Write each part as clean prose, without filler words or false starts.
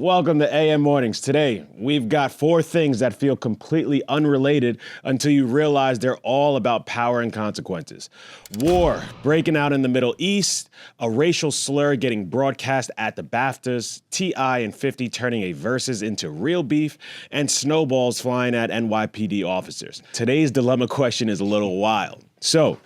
Welcome to AM Mornings. Today, we've got 4 things that feel completely unrelated until you realize they're all about power and consequences. War breaking out in the Middle East, a racial slur getting broadcast at the BAFTAs, T.I. and 50 turning a versus into real beef, and snowballs flying at NYPD officers. Today's dilemma question is a little wild. So,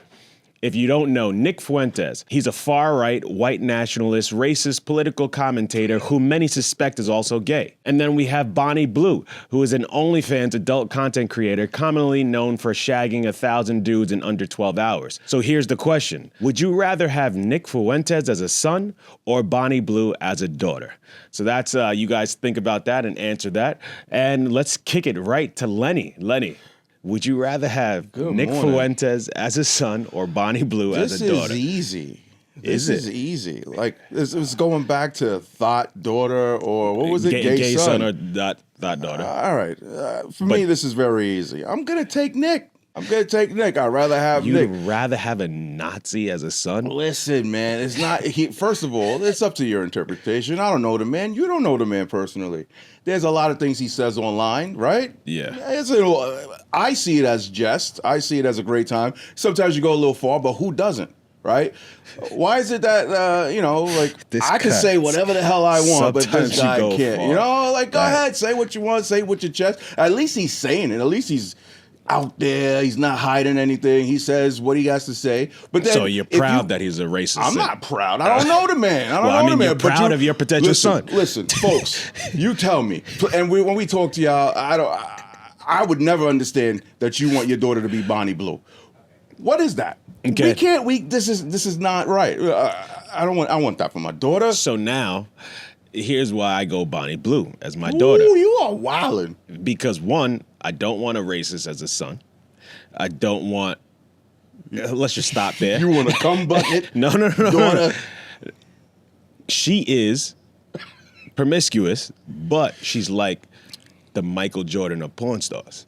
if you don't know, Nick Fuentes, he's a far-right, white nationalist, racist political commentator who many suspect is also gay. And then we have Bonnie Blue, who is an OnlyFans adult content creator commonly known for shagging 1,000 dudes in under 12 hours. So here's the question. Would you rather have Nick Fuentes as a son or Bonnie Blue as a daughter? So that's, you guys think about that and answer that. And let's kick it right to Lenny. Lenny. Would you rather have Nick Fuentes as a son or Bonnie Blue as a daughter? This is easy. This is easy. Like, this is going back to thought daughter or what was it? Gay son or thought daughter. All right. For me, this is very easy. I'm going to take Nick. I'd rather have Nick. You'd rather have a Nazi as a son? Listen, man, it's not. First of all, it's up to your interpretation. I don't know the man. You don't know the man personally. There's a lot of things he says online, right? Yeah. I see it as jest. I see it as a great time. Sometimes you go a little far, but who doesn't, right? Why is it that, I can say whatever the hell I want, but this guy can't? Far. Go ahead, say what you want, say it with your chest. At least he's saying it. At least he's out there. He's not hiding anything. He says what he has to say. But then, so you're proud that he's a racist? I'm not proud. I don't know the man. I don't know the man. You're proud of your potential son. Listen, folks, you tell me. And when we talk to y'all, I would never understand that you want your daughter to be Bonnie Blue. What is that? Okay. This is not right. I want that for my daughter. So now, here's why I go Bonnie Blue as my daughter. Ooh, you are wildin'. Because one, I don't want a racist as a son. I don't want. Let's just stop there. You want a cum bucket? No. Daughter. She is promiscuous, but she's like the Michael Jordan of porn stars.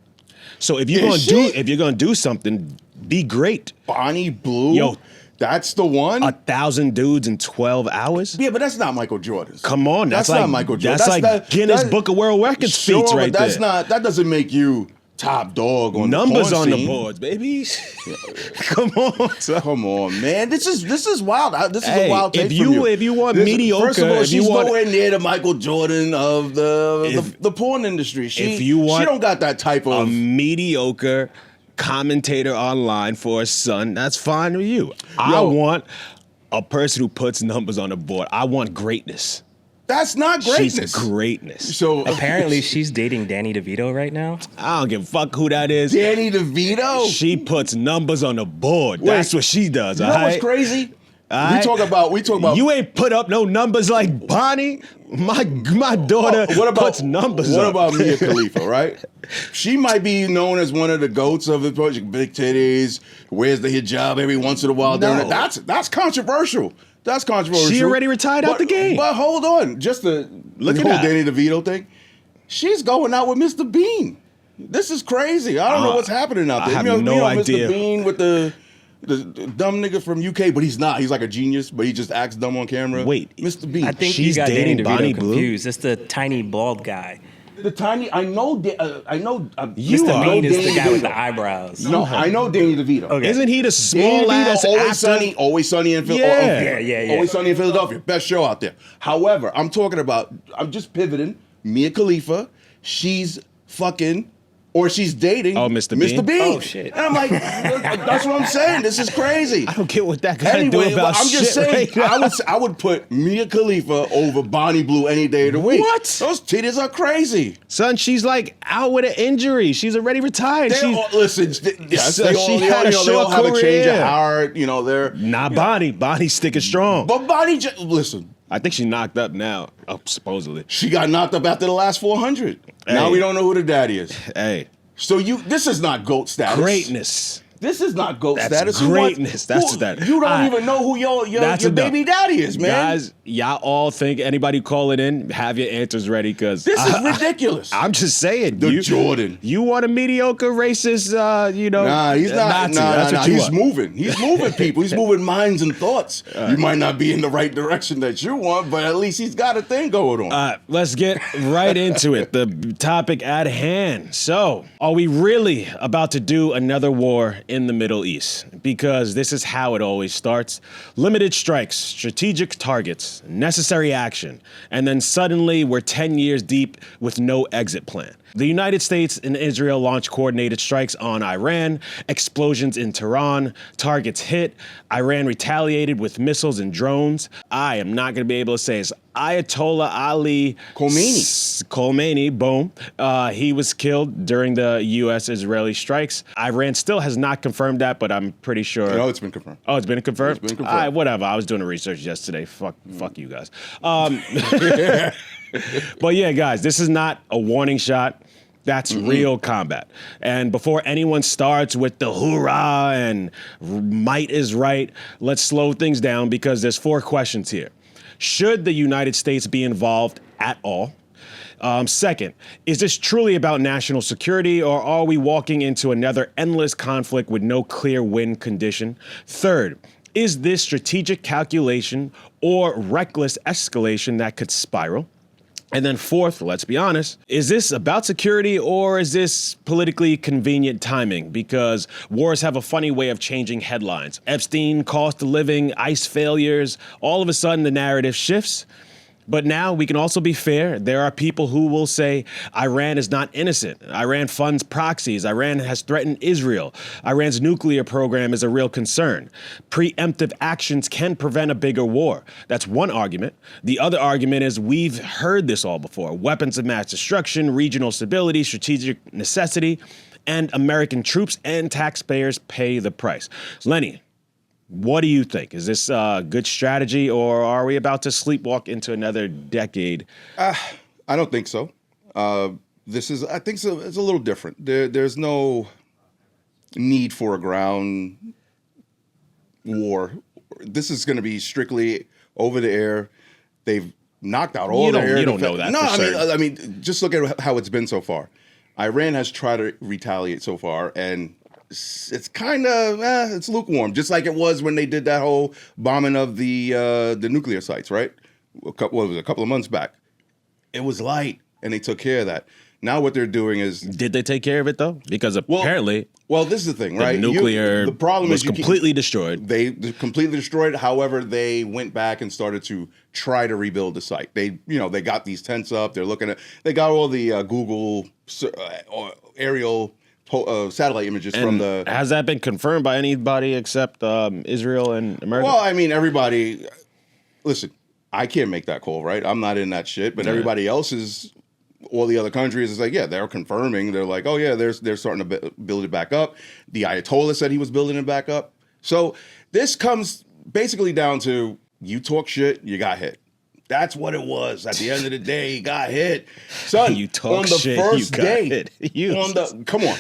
So if you're gonna do something, be great. Bonnie Blue. Yo, that's the one? 1,000 dudes in 12 hours? Yeah, but that's not Michael Jordan. Come on. That's not Michael Jordan. That's like Guinness Book of World Records feats right there. That doesn't make you top dog on numbers the porn on scene. The boards, baby. Come on. Son. Come on, man. This is wild. This is a wild take from you. If you want mediocre, first of all, she's nowhere near the Michael Jordan of the porn industry. She don't got that type of a mediocre commentator online for a son, that's fine with you. I want a person who puts numbers on the board. I want greatness. That's not greatness. She's greatness. So apparently she's dating Danny DeVito right now. I don't give a fuck who that is. Danny DeVito? She puts numbers on the board. That's what she does. You know what's crazy? We talk about. You ain't put up no numbers like Bonnie. My daughter puts numbers up. What about Mia Khalifa, right? She might be known as one of the goats of the project. Big titties, wears the hijab every once in a while. No. That's controversial. That's controversial. She already retired out the game. But hold on. Just the whole Danny DeVito thing. She's going out with Mr. Bean. This is crazy. I don't know what's happening out there. I have no idea. Mr. Bean with the dumb nigga from UK, but he's not. He's like a genius, but he just acts dumb on camera. Wait, Mr. Bean. I think she's you got dating Danny DeVito Bonnie Blue? confused. It's the tiny bald guy. The tiny, I know. Mr. Bean is the guy with the eyebrows. No, I know Danny DeVito. Okay. Isn't he the small ass actor? Always Sunny in Philadelphia. Yeah. Always Sunny in Philadelphia. Best show out there. However, I'm just pivoting. Mia Khalifa, she's fucking. Or she's dating Mr. Bean. Oh, shit. And I'm like, that's what I'm saying. This is crazy. I don't get what that got to do about I'm just saying, I would put Mia Khalifa over Bonnie Blue any day of the week. What? Those titties are crazy. Son, she's like out with an injury. She's already retired. They all have a change of heart. They're not Bonnie. Bonnie's sticking strong. But Bonnie, listen. I think she knocked up now, supposedly. She got knocked up after the last 400. Hey. Now we don't know who the daddy is. Hey. So this is not GOAT status. Greatness. This is not GOAT That's status. greatness. That's that. You don't even know who your baby daddy is, man. Guys, y'all all think, anybody call it in, have your answers ready, because this is ridiculous. I'm just saying. Jordan. You want a mediocre racist, Nah, he's not. Nazi. He's moving. He's moving people. He's moving minds and thoughts. You might not be in the right direction that you want, but at least he's got a thing going on. Let's get right into it. The topic at hand. So, are we really about to do another war in the Middle East? Because this is how it always starts. Limited strikes, strategic targets, necessary action, and then suddenly we're 10 years deep with no exit plan. The United States and Israel launched coordinated strikes on Iran, explosions in Tehran, targets hit, Iran retaliated with missiles and drones. I am not going to be able to say it's Ayatollah Ali Khomeini, boom. He was killed during the U.S.-Israeli strikes. Iran still has not confirmed that, but I'm pretty sure. No, it's been confirmed. Oh, it's been confirmed? It's been confirmed. All right, whatever. I was doing the research yesterday. Fuck you guys. But yeah, guys, this is not a warning shot. That's real combat. And before anyone starts with the hoorah and might is right, let's slow things down because there's 4 questions here. Should the United States be involved at all? Second, is this truly about national security, or are we walking into another endless conflict with no clear win condition? Third, is this strategic calculation or reckless escalation that could spiral? And then fourth, let's be honest, is this about security or is this politically convenient timing? Because wars have a funny way of changing headlines. Epstein, cost of living, ICE failures, all of a sudden the narrative shifts. But now we can also be fair. There are people who will say Iran is not innocent. Iran funds proxies. Iran has threatened Israel. Iran's nuclear program is a real concern. Preemptive actions can prevent a bigger war. That's one argument. The other argument is we've heard this all before. Weapons of mass destruction, regional stability, strategic necessity, and American troops and taxpayers pay the price. Lenny, what do you think? Is this a good strategy, or are we about to sleepwalk into another decade? I don't think so. I think so. It's a little different. There's no need for a ground war. This is going to be strictly over the air. They've knocked out all the air. You don't know that. No, for certain. I mean, just look at how it's been so far. Iran has tried to retaliate so far, and it's kind of it's lukewarm, just like it was when they did that whole bombing of the nuclear sites, right? A couple of months back. It was light, and they took care of that. Now what they're doing is, did they take care of it though? Because apparently, well, this is the thing, right? The problem was completely destroyed. They completely destroyed it. However, they went back and started to try to rebuild the site. They got these tents up. They got all the Google aerial satellite images from the. Has that been confirmed by anybody except Israel and America? Well, I mean, everybody. Listen, I can't make that call, right? I'm not in that shit, but everybody else is. All the other countries is like, yeah, they're confirming. They're like, oh yeah, they're starting to build it back up. The Ayatollah said he was building it back up. So this comes basically down to you talk shit, you got hit. That's what it was. At the end of the day, he got hit. Son, you talk on the shit, first you got day, hit. come on.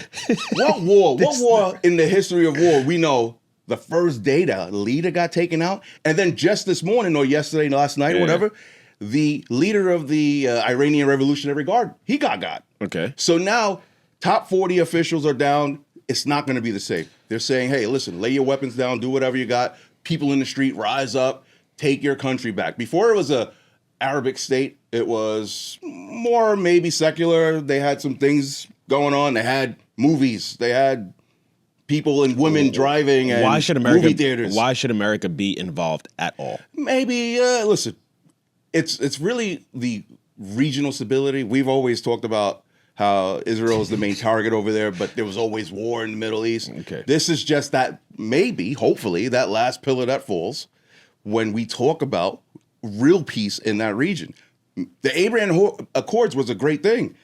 What war in the history of war we know the first day the leader got taken out, and then just this morning or yesterday, last night or whatever, the leader of the Iranian Revolutionary Guard, he got. Okay. So now top 40 officials are down. It's not going to be the same. They're saying, hey, listen, lay your weapons down, do whatever you got. People in the street, rise up, take your country back. Before it was a Arabic state, it was more maybe secular. They had some things going on. They had movies. They had people and women driving and movie theaters. Why should America be involved at all? Maybe, listen, it's really the regional stability. We've always talked about how Israel is the main target over there, but there was always war in the Middle East. Okay. This is just that, maybe, hopefully, that last pillar that falls when we talk about real peace in that region. The Abraham Accords was a great thing,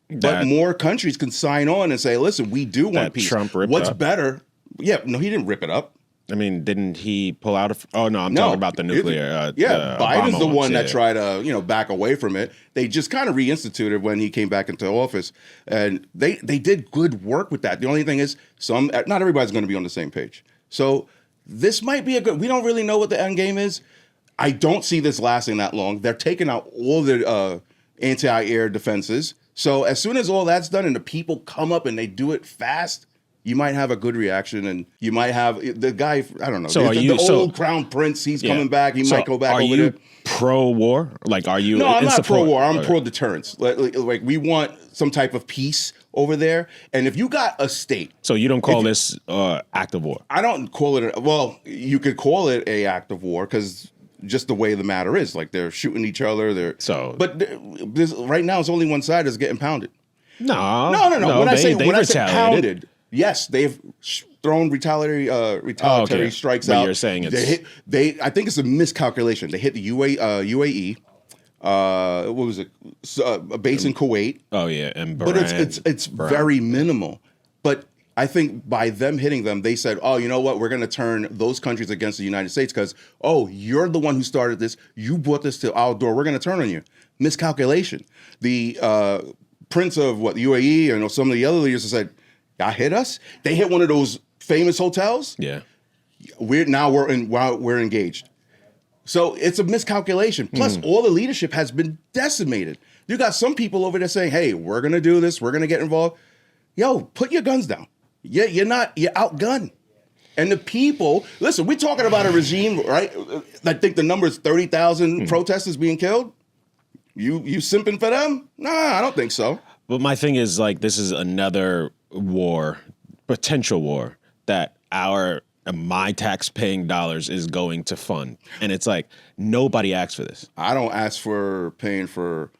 but more countries can sign on and say, listen, we do want peace. Trump ripped What's up. better? Yeah, no, he didn't rip it up. I mean, didn't he pull out of? Oh no, I'm talking about the nuclear. Biden's the one that yeah. tried to back away from it. They just kind of reinstituted when he came back into office, and they did good work with that. The only thing is, not everybody's going to be on the same page. So this might be we don't really know what the end game is. I don't see this lasting that long. They're taking out all the anti-air defenses. So as soon as all that's done and the people come up and they do it fast, you might have a good reaction, and you might have the guy. I don't know. So the old crown prince. He's coming back. He might go back over there. Are you pro-war? Like, are you? No, I'm not pro-war. I'm pro-deterrence. Like we want some type of peace over there. And if you got a state, so you don't call this act of war? I don't call it. Well, you could call it a act of war because just the way the matter is. Like they're shooting each other. But right now, it's only one side that's getting pounded. No. When I say pounded. Yes, they've thrown retaliatory strikes out. You're saying I think it's a miscalculation. They hit the UAE. What was it? A base in Kuwait. Oh yeah, and but it's very minimal. But I think by them hitting them, they said, "Oh, you know what? We're going to turn those countries against the United States because you're the one who started this. You brought this to our door. We're going to turn on you." Miscalculation. The prince of UAE and some of the other leaders said, "Y'all hit us." They hit one of those famous hotels. Yeah, we're engaged. So it's a miscalculation. Plus, all the leadership has been decimated. You got some people over there saying, "Hey, we're gonna do this. We're gonna get involved." Yo, put your guns down. You're outgunned. And the people, listen, we're talking about a regime, right? I think the number is 30,000 protesters being killed. You simping for them? Nah, I don't think so. But my thing is, like, this is another war, potential war, that my tax-paying dollars is going to fund. And it's like, nobody asked for this. I don't ask for paying for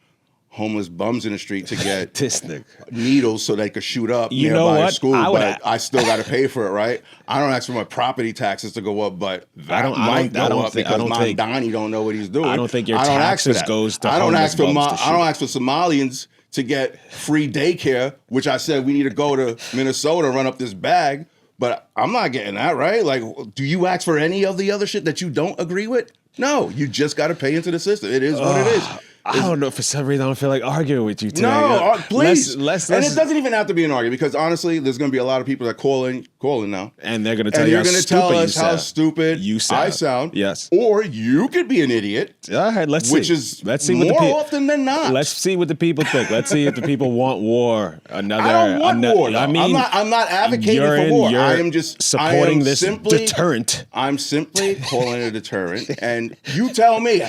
homeless bums in the street to get this nigga. Needles so they could shoot up nearby school, but I still got to pay for it, right? I don't ask for my property taxes to go up, but that might go up because Donnie don't know what he's doing. I don't think your taxes goes to homeless bums to shoot. I don't ask for Somalians to get free daycare, which I said we need to go to Minnesota and run up this bag, but I'm not getting that, right? Like, do you ask for any of the other shit that you don't agree with? No, you just got to pay into the system. It is what it is. I don't know. For some reason, I don't feel like arguing with you today. No, please. Let's, and it doesn't even have to be an argument because honestly, there's going to be a lot of people that calling now, and they're going to tell you how stupid I sound. Yes, or you could be an idiot. All right, let's see. Let's see more often than not. Let's see what the people think. Let's see if the people want war. I don't want war. I mean, I'm not advocating for war. I am just supporting this deterrent. I'm simply calling it a deterrent, and you tell me.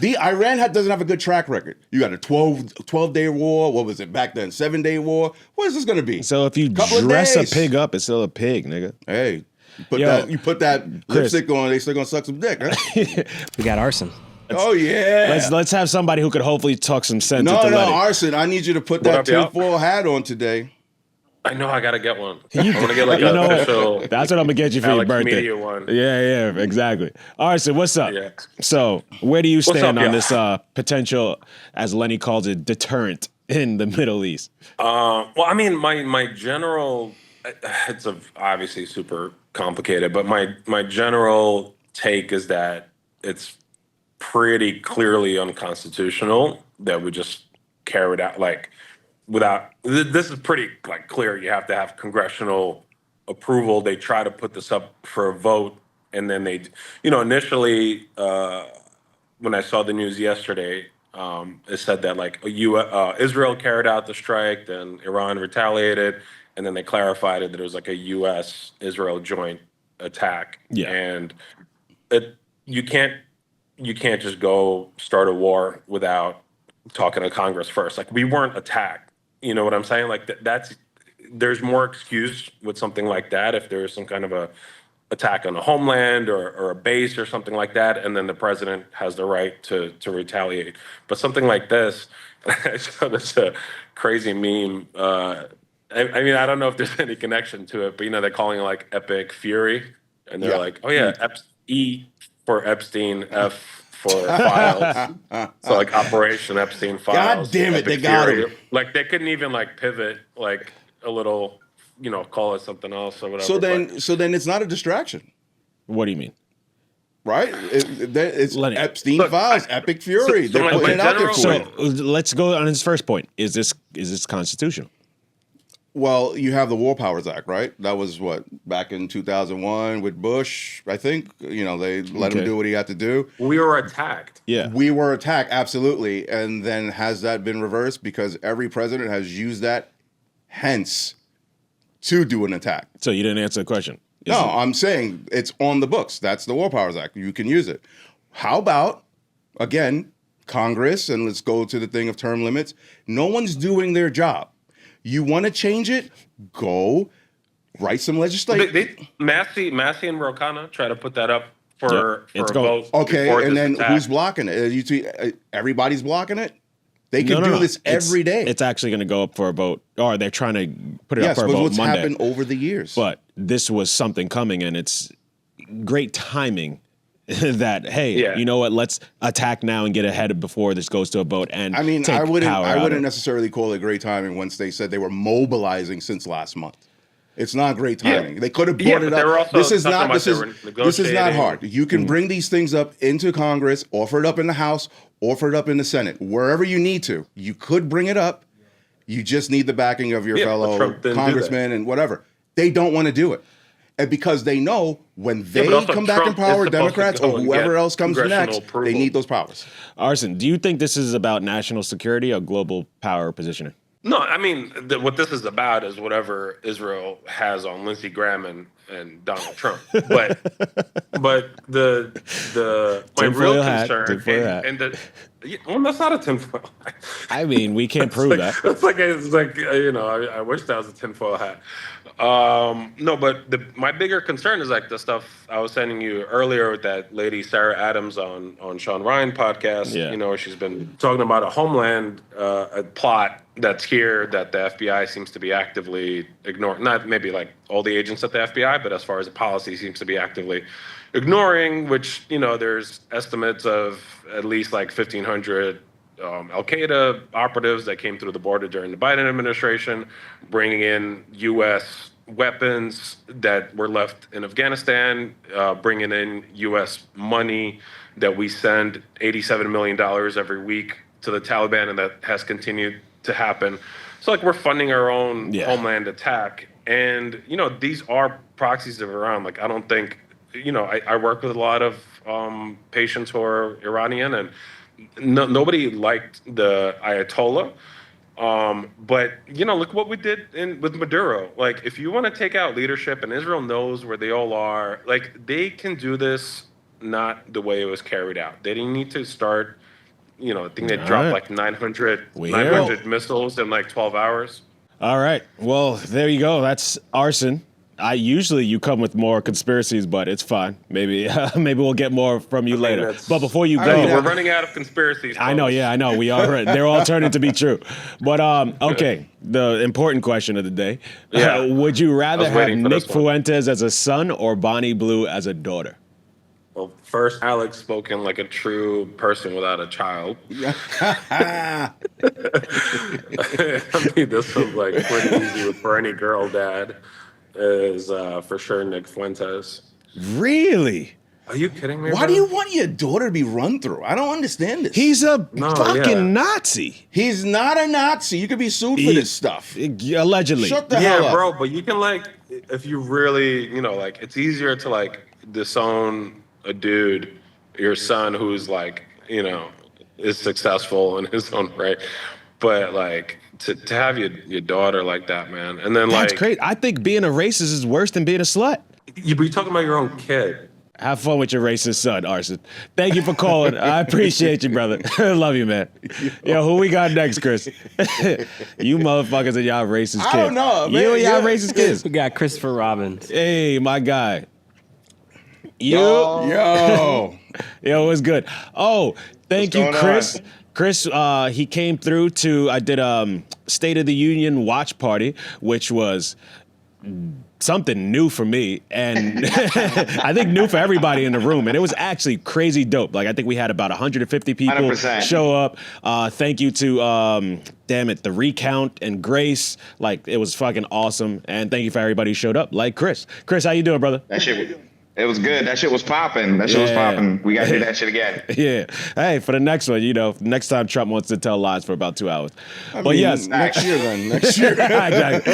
Iran doesn't have a good track record. You got a 12-day war. What was it back then? 7-day war. What is this going to be? So if you dress a pig up, it's still a pig, nigga. Hey, you put that lipstick on, they still going to suck some dick, huh? We got arson. Yeah. Let's have somebody who could hopefully talk some sense. No, arson. I need you to put that tinfoil hat on today. I know I gotta get one. I want to get like an official. That's what I'm gonna get you for your birthday. Media one. Yeah, exactly. All right, so what's up? Yeah. So where do you stand on this potential, as Lenny calls it, deterrent in the Middle East? Well, I mean, my general, it's obviously super complicated, but my general take is that it's pretty clearly unconstitutional that we just carry it out without. This is pretty clear. You have to have congressional approval. They try to put this up for a vote, and then they, initially when I saw the news yesterday, it said that Israel carried out the strike, then Iran retaliated, and then they clarified that it was a U.S.-Israel joint attack. Yeah, and you can't just go start a war without talking to Congress first. We weren't attacked. You know what I'm saying? There's more excuse with something like that if there's some kind of a attack on a homeland or a base or something like that, and then the president has the right to retaliate. But something like this, I saw this crazy meme. I mean, I don't know if there's any connection to it, but they're calling it epic fury, and they're E for Epstein, F for files. So Operation Epstein files. God damn it, they got him. They couldn't even pivot a little, call it something else or whatever. So then it's not a distraction. What do you mean? Right? It's Lenny. Epstein files, epic fury. They're my putting it out there general- for you. So let's go on his first point. Is this constitutional? Well, you have the War Powers Act, right? That was what, back in 2001 with Bush, I think. You know, they let him do what he had to do. We were attacked. Yeah. We were attacked, absolutely. And then has that been reversed? Because every president has used that, hence, to do an attack. So you didn't answer the question. No, I'm saying it's on the books. That's the War Powers Act. You can use it. How about, again, Congress, and let's go to the thing of term limits. No one's doing their job. You want to change it? Go write some legislation. Massey and Rokana try to put that up for a vote. Okay, before and this then attack. who's blocking it? Everybody's blocking it? They can do this every day. It's actually going to go up for a vote, or they're trying to put it up for a but vote what's Monday. happened over the years. But this was something coming, and it's great timing that, hey, you know what? Let's attack now and get ahead before this goes to a vote. And I mean, take I wouldn't out. necessarily call it great timing once they said they were mobilizing since last month. It's not great timing. They could have brought it but they were up. also This is talking not. about This they is were this is not negotiating. hard. You can bring these things up into Congress, offer it up in the House, offer it up in the Senate, wherever you need to. You could bring it up. You just need the backing of your fellow Trump didn't do congressmen and whatever. They don't want to do it. And because they know when they but also come back in Trump is power, supposed to Democrats go or and whoever get else comes congressional next, approval. they need those powers. Arson, do you think this is about national security or global power positioning? No, I mean, what this is about is whatever Israel has on Lindsey Graham and Donald Trump. But the my Tinfoil real hat, concern tinfoil hat. and well, that's not a tinfoil hat. I mean, we can't prove that. It's like I wish that was a tinfoil hat. No, but my bigger concern is like the stuff I was sending you earlier with that lady Sarah Adams on Sean Ryan podcast. Yeah. You know, she's been talking about a homeland a plot that's here that the FBI seems to be actively ignoring. Not maybe like all the agents at the FBI, but as far as the policy seems to be actively ignoring, which, you know, there's estimates of at least like 1,500 Al-Qaeda operatives that came through the border during the Biden administration, bringing in U.S. weapons that were left in Afghanistan, bringing in U.S. money that we send $87 million every week to the Taliban, and that has continued to happen. So, like, we're funding our own homeland attack. And, you know, these are proxies that are around. Like, I don't think, you know, I work with a lot of patients who are Iranian, and nobody liked the Ayatollah. But, you know, look what we did with Maduro. Like, if you want to take out leadership, and Israel knows where they all are, like, they can do this not the way it was carried out. They didn't need to start, you know, I think they dropped like 900 missiles in like 12 hours. All right. Well, there you go. That's Arson. Usually you come with more conspiracies, but it's fine. Maybe we'll get more from you later. But before you go, we're running out of conspiracies. I know. Yeah, I know. We are. They're all turning to be true. But okay, the important question of the day: would you rather have Nick Fuentes as a son or Bonnie Blue as a daughter? Well, first, Alex spoken like a true person without a child. I mean, this was like pretty easy for any girl dad. Is for sure Nick Fuentes. Really? Are you kidding me? Why do you want your daughter to be run through? I don't understand this. He's a fucking Nazi. He's not a Nazi. You could be sued for this stuff. Allegedly. Shut the hell up. bro, but you can, like, if you really, you know, like, it's easier to, like, disown a dude, your son, who's, like, you know, is successful in his own right. But, like, to have your daughter like that, man. And then, That's like, great. I think being a racist is worse than being a slut. You're talking about your own kid. Have fun with your racist son, Arson. Thank you for calling. I appreciate you, brother. Love you, man. Yo, who we got next, Chris? You motherfuckers and y'all racist kids. I don't know, man. You and y'all racist kids. We got Christopher Robbins. Hey, my guy. Yo, what's good? Oh, thank you, Chris. Chris, he came through I did State of the Union watch party, which was something new for me, and I think new for everybody in the room. And it was actually crazy dope. Like, I think we had about 150 people 100%. show up. Thank you to, the Recount and Grace. Like, it was fucking awesome. And thank you for everybody who showed up, like Chris. Chris, how you doing, brother? That shit It was good. That shit was popping. That shit was popping. We got to do that shit again. Yeah. Hey, for the next one, next time Trump wants to tell lies for about 2 hours. But yes. Next year then. Next year. Exactly.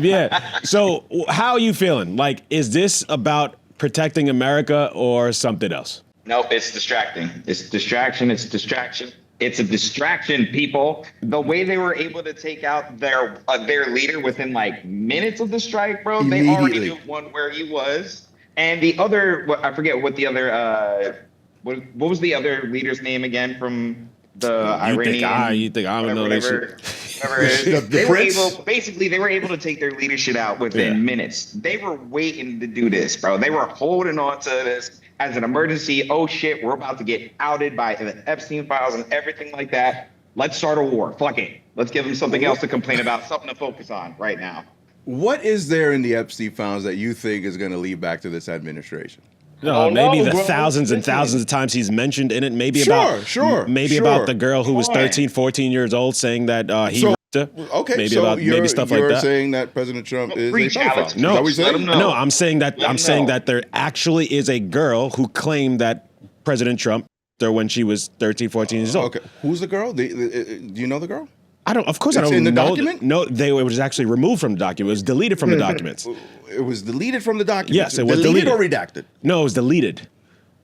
Yeah. So how are you feeling? Like, is this about protecting America or something else? Nope, it's distracting. It's distraction. It's distraction. It's a distraction, people. The way they were able to take out their leader within like minutes of the strike, bro, they already knew one where he was. And the other, I forget what the other, what was the other leader's name again from the Iranian? You think I don't know that shit? They were able to take their leadership out within minutes. They were waiting to do this, bro. They were holding on to this as an emergency. Oh shit, we're about to get outed by the Epstein files and everything like that. Let's start a war. Fuck it. Let's give them something else to complain about, something to focus on right now. What is there in the Epstein files that you think is going to lead back to this administration? No, maybe the thousands and thousands of times he's mentioned in it. Maybe about the girl who was 13, 14 years old saying that he raped her. Okay, maybe stuff like that. You're saying that President Trump is a pedophile. No, I'm saying that there actually is a girl who claimed that President Trump when she was 13, 14 years old. Okay, who's the girl? Do you know the girl? Of course I don't know. In the document? No, it was actually removed from the document. It was deleted from the documents. It was deleted from the document? Yes, it was deleted. Or redacted? No, it was deleted.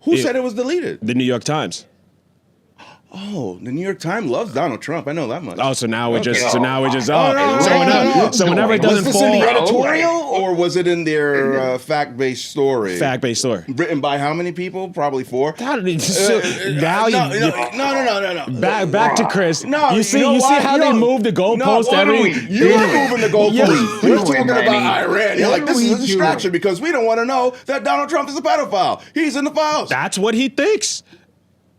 Who said it was deleted? The New York Times. Oh, the New York Times loves Donald Trump. I know that much. Oh, so now we're just. So whenever it doesn't was this fall, in the editorial or was it in their fact-based story? Fact-based story. Written by how many people? Probably 4. No. No. Back to Chris. No, you see how they move the goalpost every. You're moving the goalpost. We're talking about Iran. You're like, this is a distraction because we don't want to know that Donald Trump is a pedophile. He's in the files. That's what he thinks.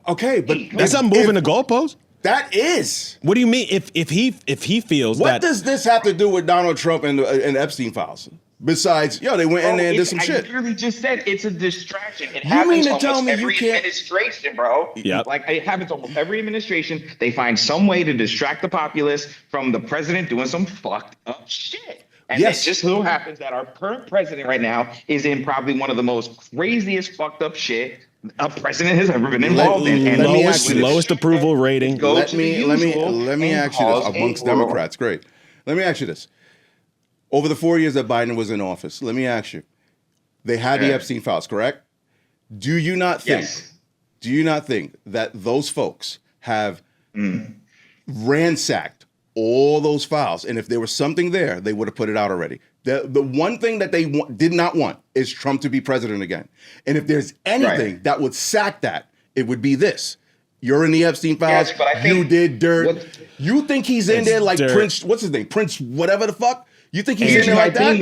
Okay, but that's not moving the goalpost. That is. What do you mean? If he feels what does this have to do with Donald Trump and Epstein files? Besides, they went in there and did some shit. I literally just said it's a distraction. It happens almost every administration, bro. Yep. Like it happens almost every administration. They find some way to distract the populace from the president doing some fucked up shit. And it just so happens that our current president right now is in probably one of the most craziest fucked up shit a president has ever been involved in. And lowest approval rating. Let me ask you this amongst Democrats. Great. Let me ask you this. Over the 4 years that Biden was in office, let me ask you, they had the Epstein files, correct? Do you not think that those folks have ransacked all those files? And if there was something there, they would have put it out already. The one thing that they did not want is Trump to be president again. And if there's anything that would sack that, it would be this. You're in the Epstein files. Yes, you did dirt. You think he's in there like dirt. Prince, what's his name? Prince whatever the fuck? You think he's in there like that?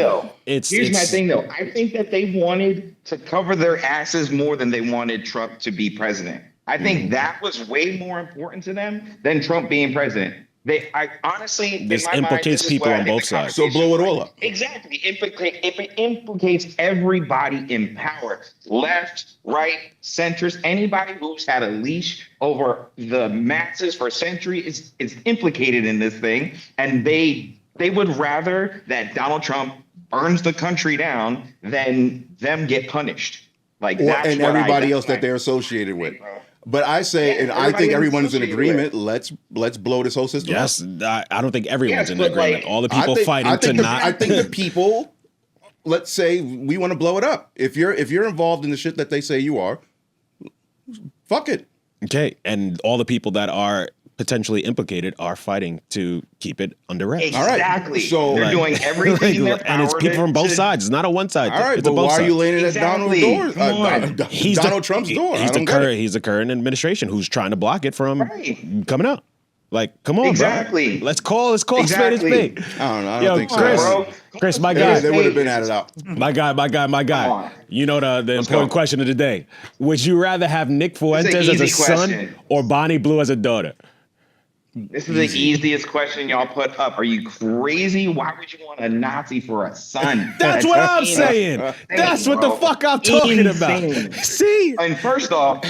Here's my thing, though. I think that they wanted to cover their asses more than they wanted Trump to be president. I think that was way more important to them than Trump being president. This implicates people on both sides. So blow it all up. Exactly. It implicates everybody in power. Left, right, centers. Anybody who's had a leash over the masses for centuries is implicated in this thing. And they would rather that Donald Trump burns the country down than them get punished. And everybody else that they're associated with. But I say, and I think everyone's in agreement. Let's blow this whole system up. Yes, I don't think everyone's in agreement. All the people fighting to not. I think the people, let's say, we want to blow it up. If you're involved in the shit that they say you are, fuck it. Okay, and all the people that are potentially implicated are fighting to keep it under wraps. Exactly. All right. So they're doing everything in their power. And it's people from both sides. It's not a one side. All right, it's but why are you laying it at Exactly. Donald Trump's door? He's the current administration who's trying to block it from coming out. Like, come on, bro. Let's call a spade a spade. I don't think so. Chris, my guy. They would have been at it out. My guy. You know the important question of the day. Would you rather have Nick Fuentes as a son or Bonnie Blue as a daughter? This is the easiest question y'all put up. Are you crazy? Why would you want a Nazi for a son? That's what I'm saying. That's what the fuck I'm talking about. See? And first off,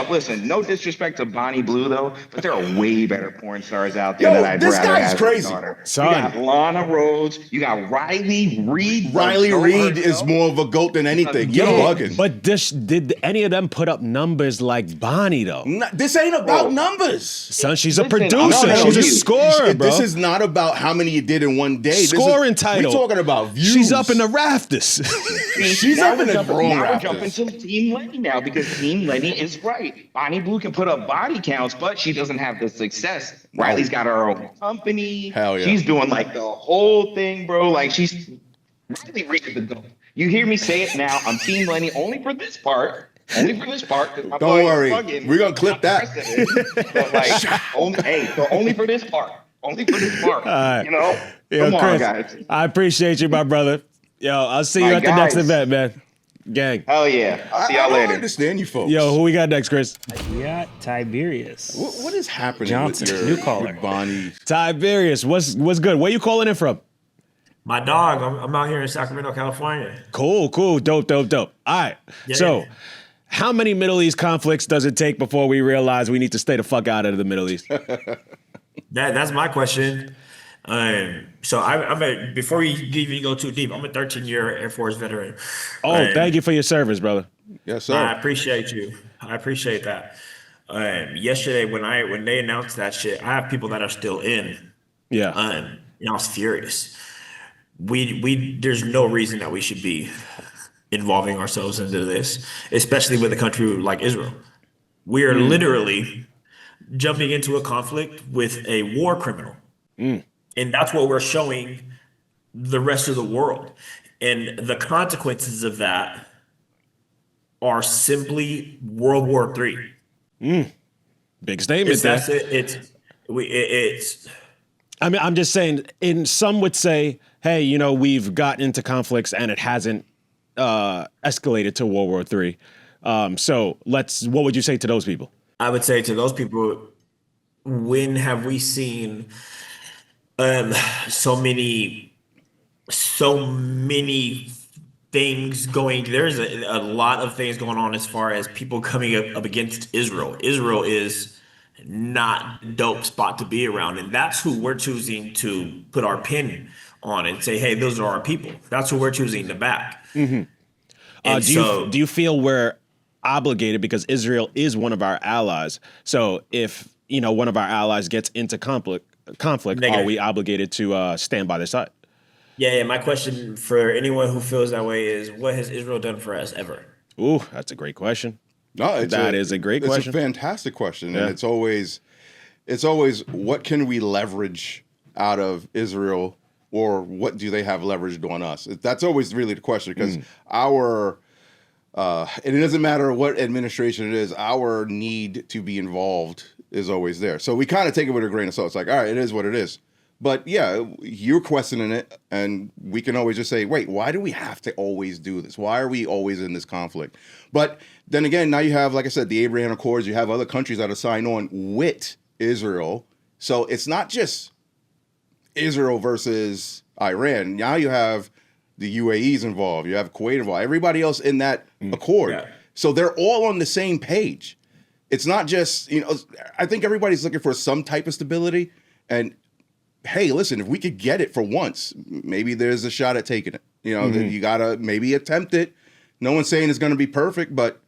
listen, no disrespect to Bonnie Blue though, but there are way better porn stars out there that I'd this rather guy's have crazy. as a daughter. Son. You got Lana Rhodes, you got Riley Reid. Riley Reid is more of a goat than anything. You're bugging. But did any of them put up numbers like Bonnie though? This ain't about numbers. Son, she's a Listen, producer. She's a scorer, bro. This is not about how many you did in one day. Scoring title. We're talking about views. She's up in the rafters. She's up in the wrong We're rafters. jumping to Team Lenny now because Team Lenny is right. Bonnie Blue can put up body counts, but she doesn't have the success. Riley's got her own company. Hell yeah. She's doing like the whole thing, bro. Like she's Riley Reid is the goat. You hear me say it now. I'm Team Lenny only for this part. Only for this part. Don't worry. We're going to clip that. But like, only for this part. Only for this part. Right. You know? Yo, Come on, Chris, guys. I appreciate you, my brother. Yo, I'll see you My at the next guys. event, man. Gang. Hell yeah. I'll see y'all I don't later. understand you folks. Yo, who we got next, Chris? We got Tiberius. What is happening Johnson, with new your caller. with Bonnie? Tiberius, what's good? Where you calling in from? My dog, I'm out here in Sacramento, California. Cool. Dope. All right. Yeah. So, how many Middle East conflicts does it take before we realize we need to stay the fuck out of the Middle East? That's my question. So before we even go too deep, I'm a 13-year Air Force veteran. Oh, thank you for your service, brother. Yes, sir. I appreciate you. I appreciate that. Yesterday when they announced that shit, I have people that are still in. Yeah. I was furious. There's no reason that we should be involving ourselves into this, especially with a country like Israel. We are literally jumping into a conflict with a war criminal. And that's what we're showing the rest of the world. And the consequences of that are simply World War III. Big statement there. That's it. It's I mean, I'm just saying, some would say, hey, we've gotten into conflicts and it hasn't escalated to World War III. So what would you say to those people? I would say to those people, when have we seen so many things going? There's a lot of things going on as far as people coming up against Israel. Israel is not a dope spot to be around, and that's who we're choosing to put our pin on and say, hey, those are our people. That's who we're choosing to back. Mm-hmm. Do you feel we're obligated, because Israel is one of our allies? So if one of our allies gets into conflict, Negative. are we obligated to stand by their side? Yeah. My question for anyone who feels that way is, what has Israel done for us ever? Ooh, that's a great question. No, That is a great question. It's a fantastic question, Yeah. and it's always what can we leverage out of Israel, or what do they have leveraged on us? That's always really the question, because and it doesn't matter what administration it is, our need to be involved is always there. So we kind of take it with a grain of salt. It's like, all right, it is what it is. But yeah, you're questioning it, and we can always just say, wait, why do we have to always do this? Why are we always in this conflict? But then again, now you have, like I said, the Abraham Accords. You have other countries that are signed on with Israel. So it's not just Israel versus Iran. Now you have the UAE's involved. You have Kuwait involved. Everybody else in that accord. Yeah. So they're all on the same page. It's not just, I think everybody's looking for some type of stability. And hey, listen, if we could get it for once, maybe there's a shot at taking it. Then you got to maybe attempt it. No one's saying it's going to be perfect, but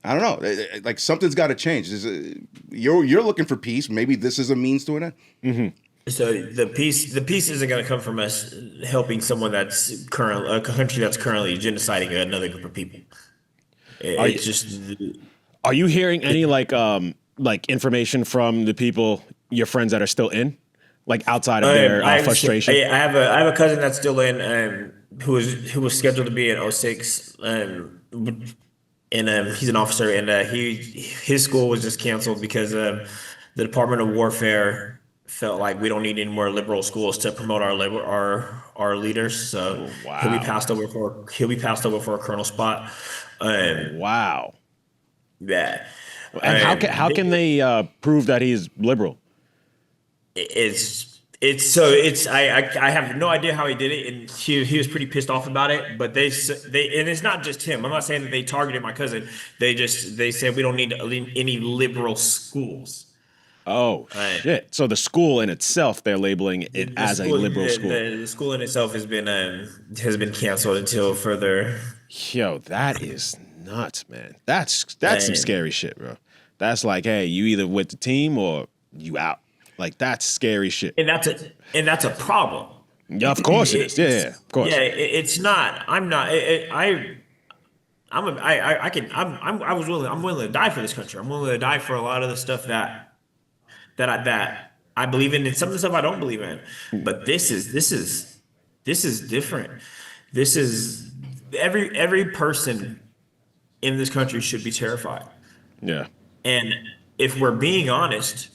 I don't know. Like, something's got to change. You're looking for peace. Maybe this is a means to an end. So the peace isn't going to come from us helping someone a country that's currently genociding another group of people. Are you hearing any like information from the people, your friends that are still in, like outside of their frustration? I have a cousin that's still in, who was scheduled to be in 06, and he's an officer, and his school was just canceled because the Department of Warfare felt like we don't need any more liberal schools to promote our leaders. So he'll be passed over for a colonel spot. Wow. Yeah. And how can they prove that he's liberal? I have no idea how he did it, and he was pretty pissed off about it. But they and it's not just him. I'm not saying that they targeted my cousin. They said we don't need any liberal schools. Oh shit! So the school in itself, they're labeling it as a liberal school. The school in itself has been canceled until further. Yo, that is nuts, man. That's some scary shit, bro. That's like, hey, you either with the team or you out. Like that's scary shit. And that's a problem. Yeah, of course it is. Yeah, of course. Yeah, it's not. I'm not. I'm willing to die for this country. I'm willing to die for a lot of the stuff that I believe in, and some of the stuff I don't believe in. But this is different. This is every person in this country should be terrified. Yeah. And if we're being honest,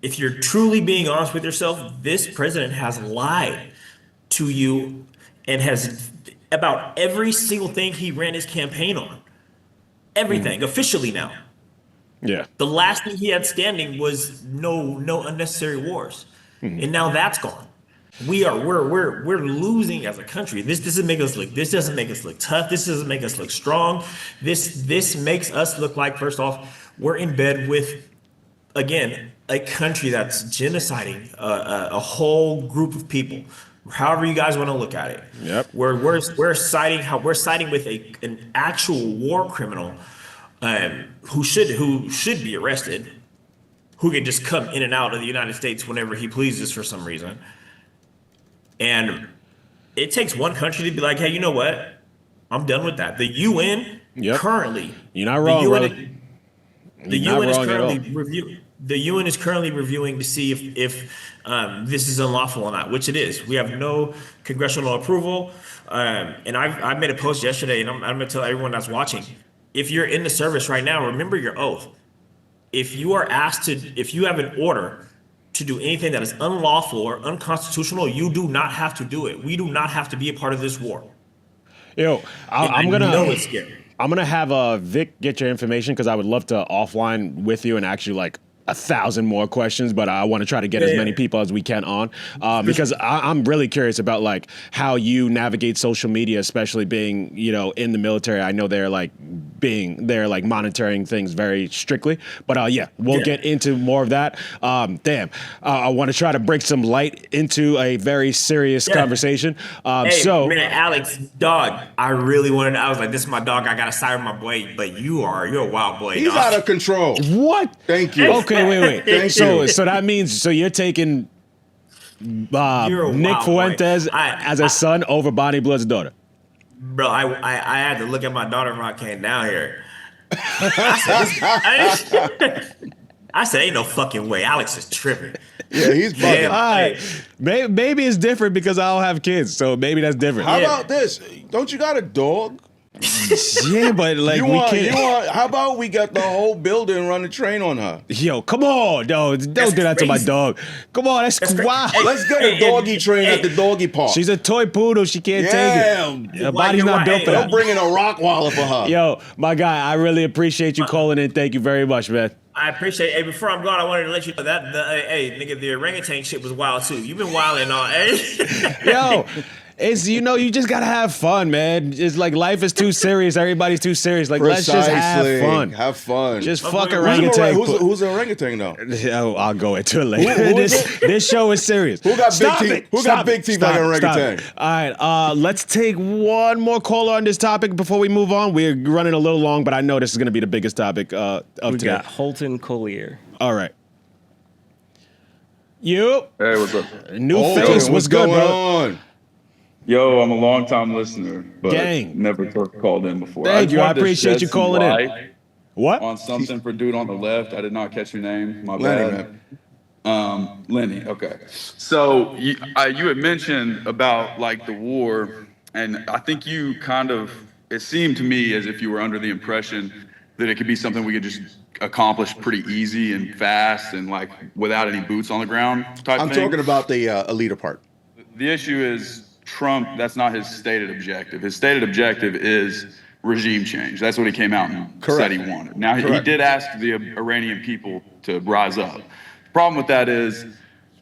if you're truly being honest with yourself, this president has lied to you and has about every single thing he ran his campaign on. Everything officially now. Yeah. The last thing he had standing was no unnecessary wars, and now that's gone. We're losing as a country. This doesn't make us look tough. This doesn't make us look strong. This makes us look like, first off, we're in bed with, again, a country that's genociding a whole group of people. However you guys want to look at it. Yep. We're siding with an actual war criminal. Who should be arrested, who can just come in and out of the United States whenever he pleases for some reason. And it takes one country to be like, hey, you know what? I'm done with that. The UN currently, you're not wrong, brother. The UN is currently reviewing to see if this is unlawful or not, which it is. We have no congressional approval. And I made a post yesterday, and I'm going to tell everyone that's watching. If you're in the service right now, remember your oath. If you have an order to do anything that is unlawful or unconstitutional, you do not have to do it. We do not have to be a part of this war. Yo, I'm gonna know it's scary. I'm gonna have Vic get your information because I would love to offline with you and actually like 1,000 more questions, but I want to try to get as many people as we can on because I'm really curious about like how you navigate social media, especially being, in the military. I know they're monitoring things very strictly, but we'll get into more of that. I want to try to bring some light into a very serious conversation. Alex, dog, I really wanted. I was like, this is my dog. I got to side with my boy, but you're a wild boy. He's out of control. What? Thank you. Okay. Wait. So that means you're taking Nick Fuentes as a son over Bonnie Blood's daughter. Bro, I had to look at my daughter when I came down here. I said, ain't no fucking way. Alex is tripping. Yeah, he's bugging. All right. Maybe it's different because I don't have kids, so maybe that's different. How about this? Don't you got a dog? Yeah, but like how about we got the whole building run the train on her? Yo, come on, don't do that to my dog. Come on, that's wild. Let's get a doggy train at the doggy park. She's a toy poodle. She can't take it. Her body's not built for that. Don't bring in a Rottweiler for her. Yo, my guy, I really appreciate you calling in. Thank you very much, man. I appreciate it. Hey, before I'm gone, I wanted to let you know that the orangutan shit was wild too. You've been wilding on, Yo. It's you just gotta have fun, man. It's like life is too serious. Everybody's too serious. Like let's just have fun. Have fun. Just fuck orangutan. Who's an orangutan though? Oh, I'll go into it later. This show is serious. Who got big teeth? Who got big teeth like an orangutan? All right, let's take one more caller on this topic before we move on. We're running a little long, but I know this is gonna be the biggest topic of today. We got Holton Collier. All right. You. Hey, what's up? New face. What's good, going bro? on? Yo, I'm a long-time listener, but Gang. never called in before. Thank you. I wanted to appreciate shed you some calling in. light What? On something for dude on the left. I did not catch your name. My Lenny, bad. Lenny. Okay. So you had mentioned about like the war, and I think you it seemed to me as if you were under the impression that it could be something we could just accomplish pretty easy and fast and like without any boots on the ground type I'm thing. talking about the leader part. The issue is Trump, that's not his stated objective. His stated objective is regime change. That's what he came out and said he wanted. Now, he did ask the Iranian people to rise up. The problem with that is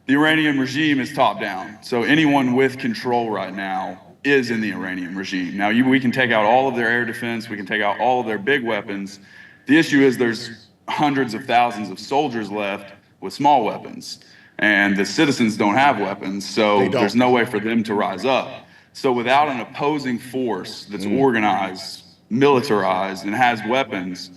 the Iranian regime is top down. So anyone with control right now is in the Iranian regime. Now, we can take out all of their air defense. We can take out all of their big weapons. The issue is there's hundreds of thousands of soldiers left with small weapons. And the citizens don't have weapons, so there's no way for them to rise up. So without an opposing force that's organized, militarized, and has weapons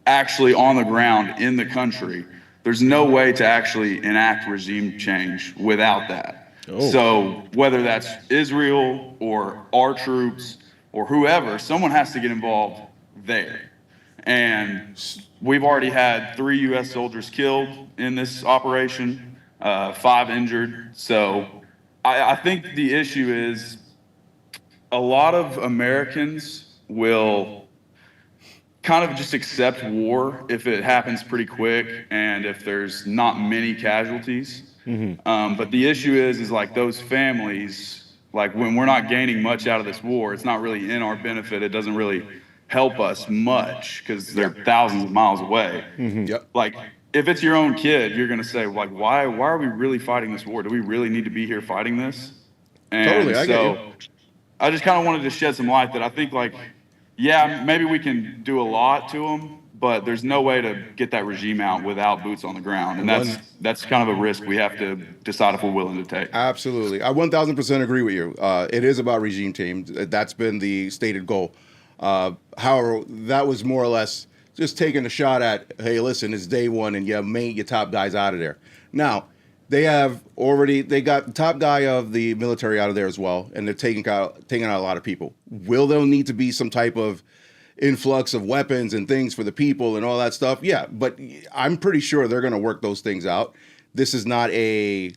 actually on the ground in the country, there's no way to actually enact regime change without that. So whether that's Israel or our troops or whoever, someone has to get involved there. And we've already had 3 U.S. soldiers killed in this operation, 5 injured. So I think the issue is a lot of Americans will kind of just accept war if it happens pretty quick and if there's not many casualties. But the issue is like those families, like when we're not gaining much out of this war, it's not really in our benefit. It doesn't really help us much because they're thousands of miles away. Like if it's your own kid, you're going to say like, why are we really fighting this war? Do we really need to be here fighting this? And Totally, I get you. I just kind of wanted to shed some light that I think like, yeah, maybe we can do a lot to them, but there's no way to get that regime out without boots on the ground. And that's kind of a risk we have to decide if we're willing to take. Absolutely. I 1000% agree with you. It is about regime change. That's been the stated goal. However, that was more or less just taking a shot at, hey, listen, it's day one and your top guys out of there. Now, they got the top guy of the military out of there as well, and they're taking out a lot of people. Will there need to be some type of influx of weapons and things for the people and all that stuff? Yeah, but I'm pretty sure they're going to work those things out. This is not a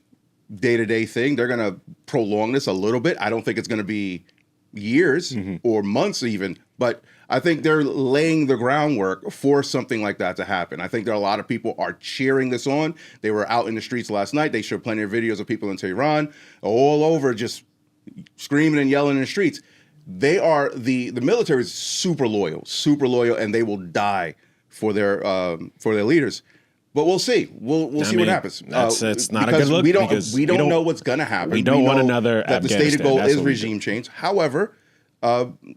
day-to-day thing. They're going to prolong this a little bit. I don't think it's going to be years or months even, but I think they're laying the groundwork for something like that to happen. I think there are a lot of people are cheering this on. They were out in the streets last night. They showed plenty of videos of people in Tehran all over just screaming and yelling in the streets. They are the military is super loyal, and they will die for their leaders. But we'll see. We'll see what happens. It's not a good look. We don't know what's going to happen. We don't want another that the stated goal is regime change. However,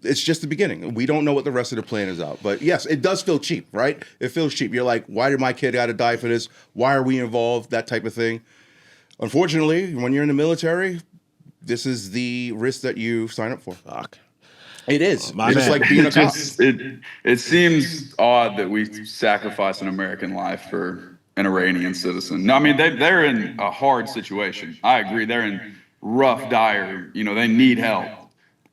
it's just the beginning. We don't know what the rest of the plan is out. But yes, it does feel cheap, right? It feels cheap. You're like, why did my kid got to die for this? Why are we involved? That type of thing. Unfortunately, when you're in the military, this is the risk that you sign up for. Fuck. It is. It's just like being a cop. It seems odd that we sacrifice an American life for an Iranian citizen. No, I mean, they're in a hard situation. I agree. They're in rough, dire, they need help.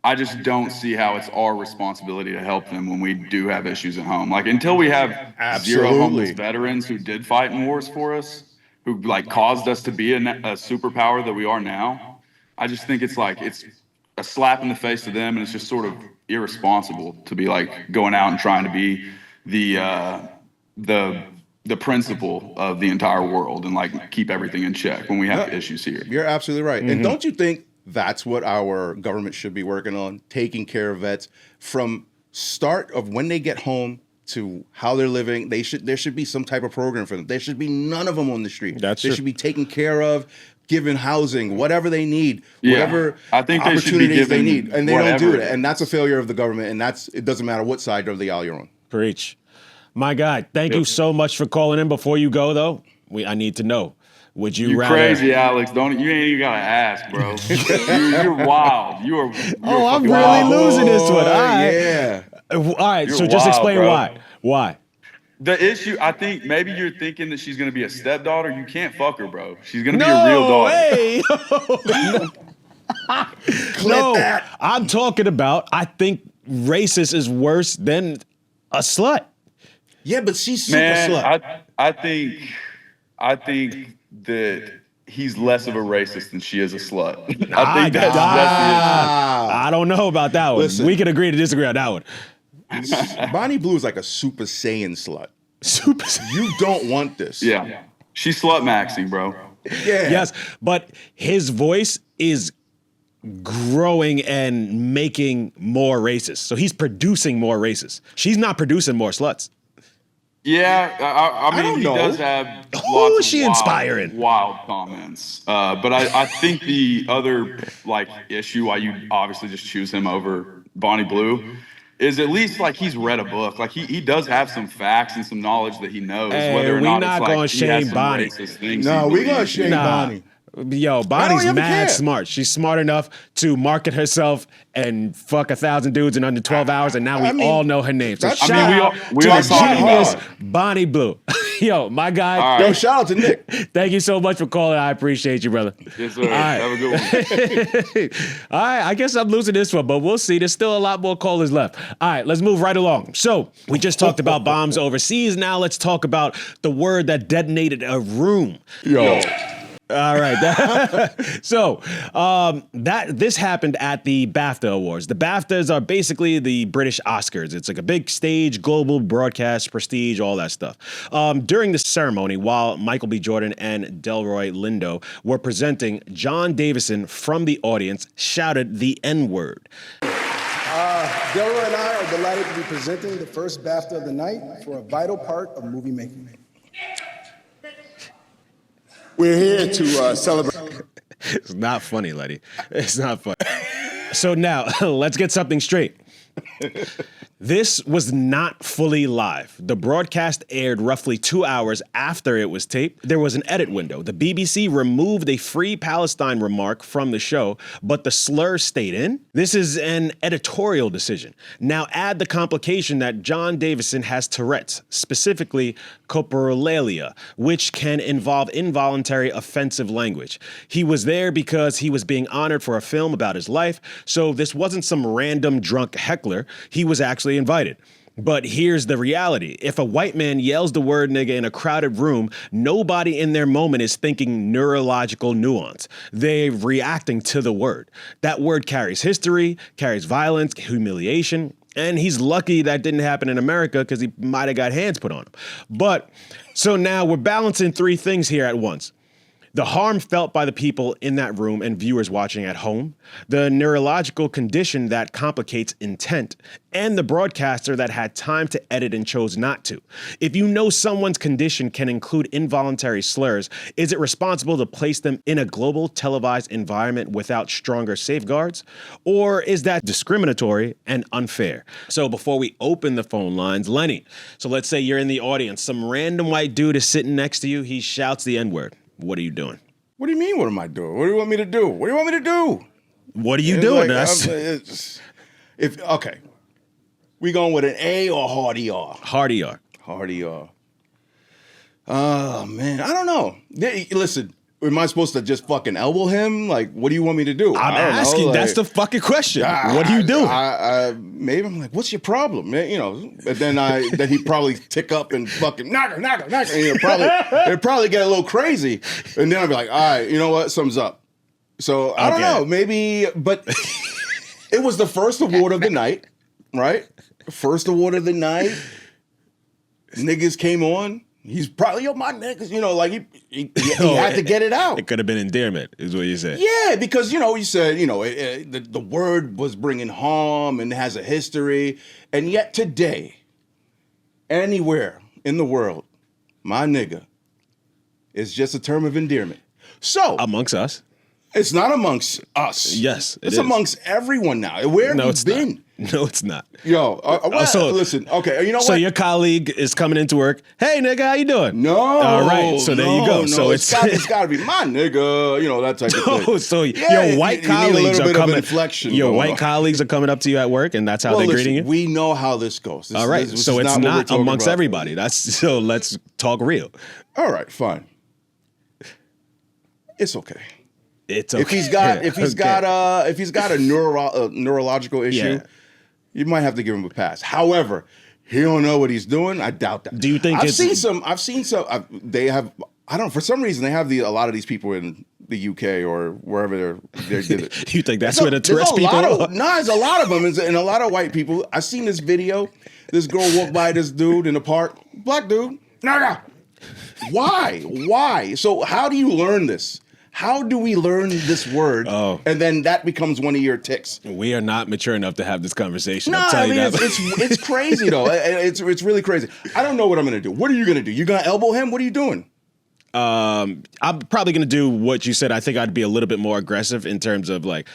I just don't see how it's our responsibility to help them when we do have issues at home. Like until we have zero homeless veterans who did fight in wars for us, who like caused us to be a superpower that we are now, I just think it's a slap in the face to them, and it's just sort of irresponsible to be like going out and trying to be the principal of the entire world and like keep everything in check when we have issues here. You're absolutely right. And don't you think that's what our government should be working on, taking care of vets from start of when they get home to how they're living? There should be some type of program for them. There should be none of them on the street. They should be taken care of, given housing, whatever they need, whatever I think opportunities they need, and they don't do it. And that's a failure of the government. And it doesn't matter what side of the aisle you're on. Preach. My guy, thank you so much for calling in. Before you go, though, I need to know. Would you rather? Crazy, Alex. You ain't even gotta ask, bro. You're wild. You're I'm really wild. Losing this one. All right. Yeah. All right. You're so just wild, explain bro. why. Why? The issue, I think maybe you're thinking that she's gonna be a stepdaughter. You can't fuck her, bro. She's gonna be a real daughter. Hey. No, I'm talking about. I think racist is worse than a slut. Yeah, but she's super slut. I think that he's less of a racist than she is a slut. I think that's the issue. I don't know about that one. Listen. We can agree to disagree on that one. Bonnie Blue is like a Super Saiyan slut. Super Saiyan. You don't want this. Yeah. She's slut maxing, bro. Yeah. Yes, but his voice is growing and making more racists. So he's producing more racists. She's not producing more sluts. Yeah, I mean, don't he know. does have Who lots is she of inspiring? wild comments. But I think the other like issue why you obviously just choose him over Bonnie Blue is at least like he's read a book. Like he does have some facts and some knowledge that he knows, Hey, whether or we not not it's gonna like he has shame some Bonnie. racist things. No, he we gonna believes shame in. Bonnie. Yo, Bonnie's even mad care. smart. She's smart enough to market herself and fuck 1,000 dudes in under 12 hours, and now we I mean, all know her name. So that's- shout I mean, out we to all the talking genius about Bonnie Blue. Yo, my guy. All Yo, right. shout out to Nick. Thank you so much for calling. I appreciate you, brother. Yes, sir. All right. Have a good one. All right, I guess I'm losing this one, but we'll see. There's still a lot more callers left. All right, let's move right along. So we just talked about bombs overseas. Now let's talk about the word that detonated a room. Yo. All right. This happened at the BAFTA Awards. The BAFTAs are basically the British Oscars. It's like a big stage, global broadcast, prestige, all that stuff. During the ceremony, while Michael B. Jordan and Delroy Lindo were presenting, John Davison from the audience shouted the N-word. Delroy and I are delighted to be presenting the first BAFTA of the night for a vital part of movie making. We're here to celebrate. It's not funny, Letty. It's not funny. So now, let's get something straight. This was not fully live. The broadcast aired roughly 2 hours after it was taped. There was an edit window. The BBC removed a Free Palestine remark from the show, but the slur stayed in. This is an editorial decision. Now add the complication that John Davison has Tourette's, specifically coprolalia, which can involve involuntary offensive language. He was there because he was being honored for a film about his life, so this wasn't some random drunk heckler. He was actually invited. But here's the reality. If a white man yells the word nigga in a crowded room, nobody in their moment is thinking neurological nuance. They're reacting to the word. That word carries history, carries violence, humiliation, and he's lucky that didn't happen in America because he might have got hands put on him. But so now we're balancing three things here at once. The harm felt by the people in that room and viewers watching at home, the neurological condition that complicates intent, and the broadcaster that had time to edit and chose not to. If you know someone's condition can include involuntary slurs, is it responsible to place them in a global televised environment without stronger safeguards? Or is that discriminatory and unfair? So before we open the phone lines, Lenny, so let's say you're in the audience, some random white dude is sitting next to you, he shouts the N-word. What are you doing? What do you mean, what am I doing? What do you want me to do? What do you want me to do? What are you doing? Okay. We going with an A or hard ER? Hard ER. Hard ER. Oh, man. I don't know. Listen, am I supposed to just fucking elbow him? Like, what do you want me to do? I'm asking. That's the fucking question. What are you doing? Maybe I'm like, what's your problem? You know, but then he'd probably tick up and fucking knock her. And it'd probably get a little crazy. And then I'd be like, all right, you know what? Something's up. So I don't know. Maybe, but it was the first award of the night, right? First award of the night. Niggas came on. He's probably, my niggas, like he had to get it out. It could have been endearment, is what you said. Yeah, because, you said, the word was bringing harm and has a history. And yet today, anywhere in the world, my nigga is just a term of endearment. So. Amongst us. It's not amongst us. Yes, it's amongst everyone now. Where have you been? Not. No, it's not. Yo, listen. Okay, you know what? So your colleague is coming into work. Hey, nigga, how you doing? No. All right. So there you go. No, so it's got to be my nigga. That type of thing. So your white colleagues are coming. Your white colleagues are coming up to you at work, and that's how they're greeting you. We know how this goes. All right. So it's not amongst everybody. So let's talk real. All right. Fine. It's okay. It's okay. If he's got a neurological issue, you might have to give him a pass. However, he don't know what he's doing. I doubt that. Do you think I've seen some. They have. I don't. For some reason, they have a lot of these people in the UK or wherever they did it. You think that's where the Tourette's people are? No, there's a lot of them, and a lot of white people. I've seen this video. This girl walked by this dude in the park. Black dude. Naga. Why? So how do you learn this? How do we learn this word? And then that becomes one of your ticks. We are not mature enough to have this conversation. No, I mean, it's crazy, though. It's really crazy. I don't know what I'm going to do. What are you going to do? You going to elbow him? What are you doing? I'm probably going to do what you said. I think I'd be a little bit more aggressive in terms of like,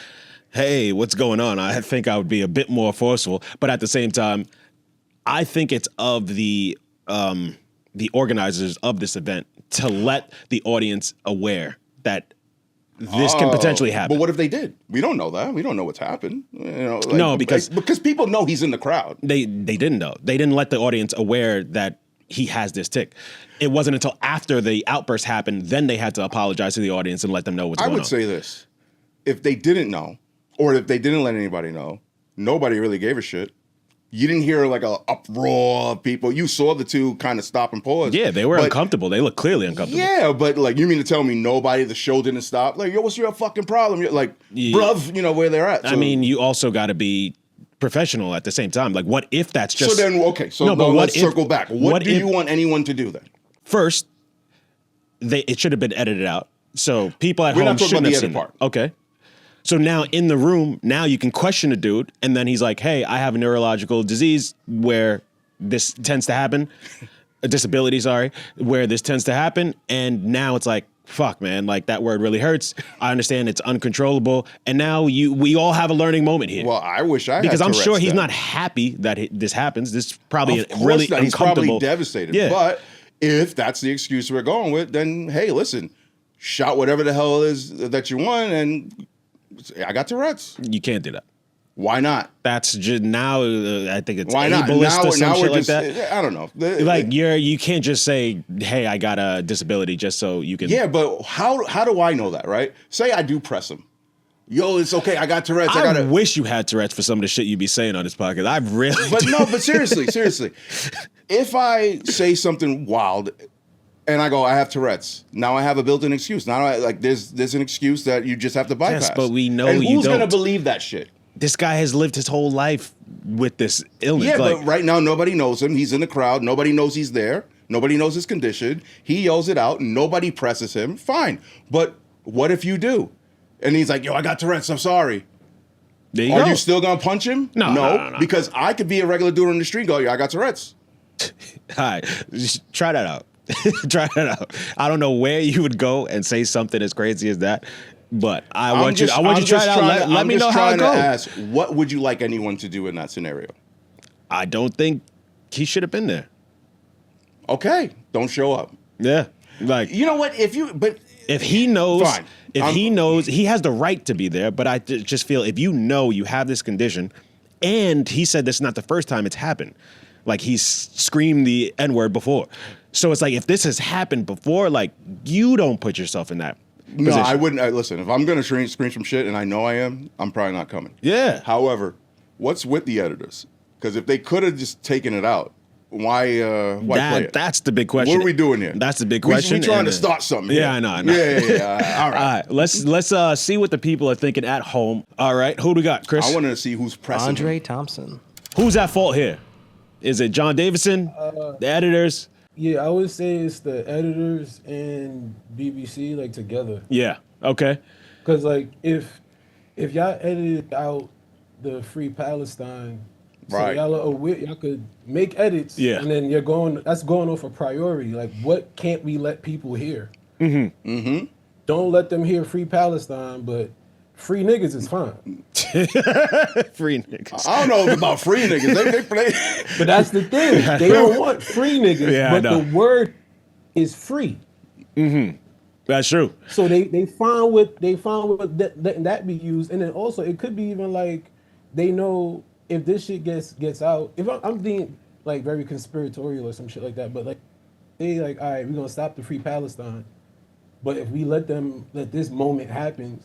hey, what's going on? I think I would be a bit more forceful. But at the same time, I think it's of the organizers of this event to let the audience aware that this can potentially happen. But what if they did? We don't know that. We don't know what's happened. No, because people know he's in the crowd. They didn't know. They didn't let the audience aware that he has this tick. It wasn't until after the outburst happened, then they had to apologize to the audience and let them know what's going on. I would say this. If they didn't know, or if they didn't let anybody know, nobody really gave a shit. You didn't hear like a uproar of people. You saw the two kind of stop and pause. Yeah, they were uncomfortable. They looked clearly uncomfortable. Yeah, but like, you mean to tell me the show didn't stop? Like, yo, what's your fucking problem? You're like, bruv, where they're at. So, I mean, you also got to be professional at the same time. Like, what if that's just... So then, okay, so no, let's circle back. What do you want anyone to do then? First, it should have been edited out. So people at home shouldn't have seen it. Okay. So now in the room, now you can question a dude, and then he's like, hey, I have a neurological disease where this tends to happen, a disability, sorry, where this tends to happen, and now it's like, fuck, man, like that word really hurts. I understand it's uncontrollable, and now we all have a learning moment here. Well, I wish I had because I'm Tourette's sure he's then. not happy that this happens. This is probably Of course really not. He's uncomfortable. probably devastated. Yeah. But if that's the excuse we're going with, then hey, listen, shout whatever the hell it is that you want, and I got Tourette's. You can't do that. Why not? That's just now. I think it's why not? ableist or some now shit we're like just, that. I don't know. Like you can't just say, "Hey, I got a disability," just so you can. Yeah, but how do I know that? Right? Say I do press him. Yo, it's okay. I got Tourette's. I wish you had Tourette's for some of the shit you be saying on this podcast. I really. But no, but seriously, if I say something wild. And I go, I have Tourette's. Now I have a built-in excuse. Now there's an excuse that you just have to bypass. Yes, but we know and you who's don't. gonna believe that shit? This guy has lived his whole life with this illness. Yeah, but right now nobody knows him. He's in the crowd. Nobody knows he's there. Nobody knows his condition. He yells it out. Nobody presses him. Fine. But what if you do? And he's like, yo, I got Tourette's. I'm sorry. There you Are go. you still gonna punch him? No. Because I could be a regular dude on the street and go, yo, I got Tourette's. All right, just try that out. Try it out. I don't know where you would go and say something as crazy as that, but I want you to try it out. Let me know how it goes. Ask, what would you like anyone to do in that scenario? I don't think he should have been there. Okay, don't show up. Yeah, like you know what? If he knows, fine. He knows, he has the right to be there. But I just feel if you know you have this condition, and he said this is not the first time it's happened. Like he's screamed the N-word before. So it's like, if this has happened before, like, you don't put yourself in that position. No, I wouldn't. Listen, if I'm going to scream some shit and I know I am, I'm probably not coming. Yeah. However, what's with the editors? Because if they could have just taken it out, why play it? That's the big question. What are we doing here? That's the big question. We're trying to start something here. Yeah, I know. Yeah. All right. All right. Let's see what the people are thinking at home. All right. Who do we got, Chris? I want to see who's pressing Andre him. Thompson. Who's at fault here? Is it John Davison, the editors? Yeah, I would say it's the editors and BBC like together. Yeah. Okay. Because like if y'all edited out the Free Palestine, right? So y'all could make edits. Yeah. And then that's going off a priority. Like, what can't we let people hear? Mm-hmm. Mm-hmm. Don't let them hear Free Palestine, but free niggas is fine. Free niggas. I don't know about free niggas. They play. But that's the thing. They don't want free niggas. Yeah, but the word is free. Mm-hmm. That's true. So they found what letting that be used, and then also it could be even like they know if this shit gets out. If I'm being like very conspiratorial or some shit like that, but like they like, all right, we're gonna stop the Free Palestine, but if we let this moment happen.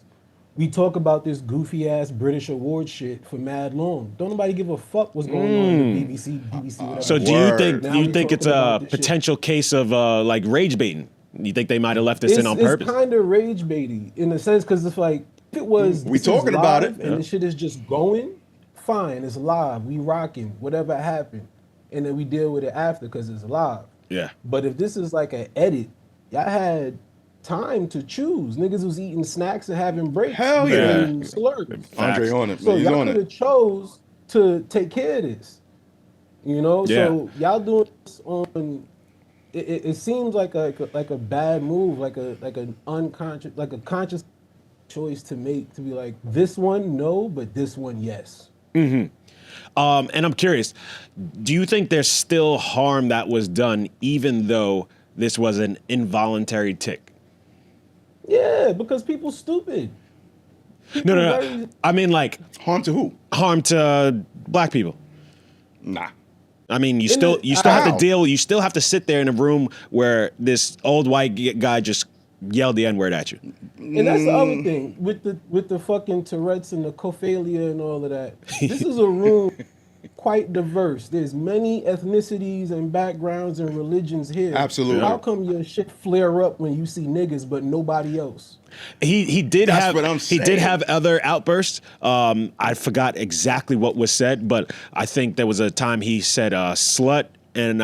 We talk about this goofy ass British award shit for mad long. Don't nobody give a fuck what's going on in the BBC, whatever. So do you think it's a potential case of like rage baiting? You think they might have left this in on purpose? It's kind of rage baity in a sense because it's like if it was we talking about it and the shit is just going fine. It's live. We rocking whatever happened, and then we deal with it after because it's live. Yeah. But if this is like an edit, y'all had time to choose. Niggas was eating snacks and having breaks. Hell yeah. And slurs. Andre on it. So He's y'all on could it. have chose to take care of this. You know? Yeah. So y'all doing this on it seems like a bad move, like an unconscious, like a conscious choice to make, to be like, this one no, but this one yes. And I'm curious, do you think there's still harm that was done even though this was an involuntary tick? Yeah, because people stupid. People No. I mean, like, Harm to who? harm to black people. Nah. I mean, you still have to you still have to sit there in a room where this old white guy just yelled the N-word at you. And that's the other thing with the fucking Tourette's and the cophalia and all of that. This is a room quite diverse. There's many ethnicities and backgrounds and religions here. Absolutely. How come your shit flare up when you see niggas but nobody else? He did That's have what I'm he did saying. have other outbursts. I forgot exactly what was said, but I think there was a time he said slut, and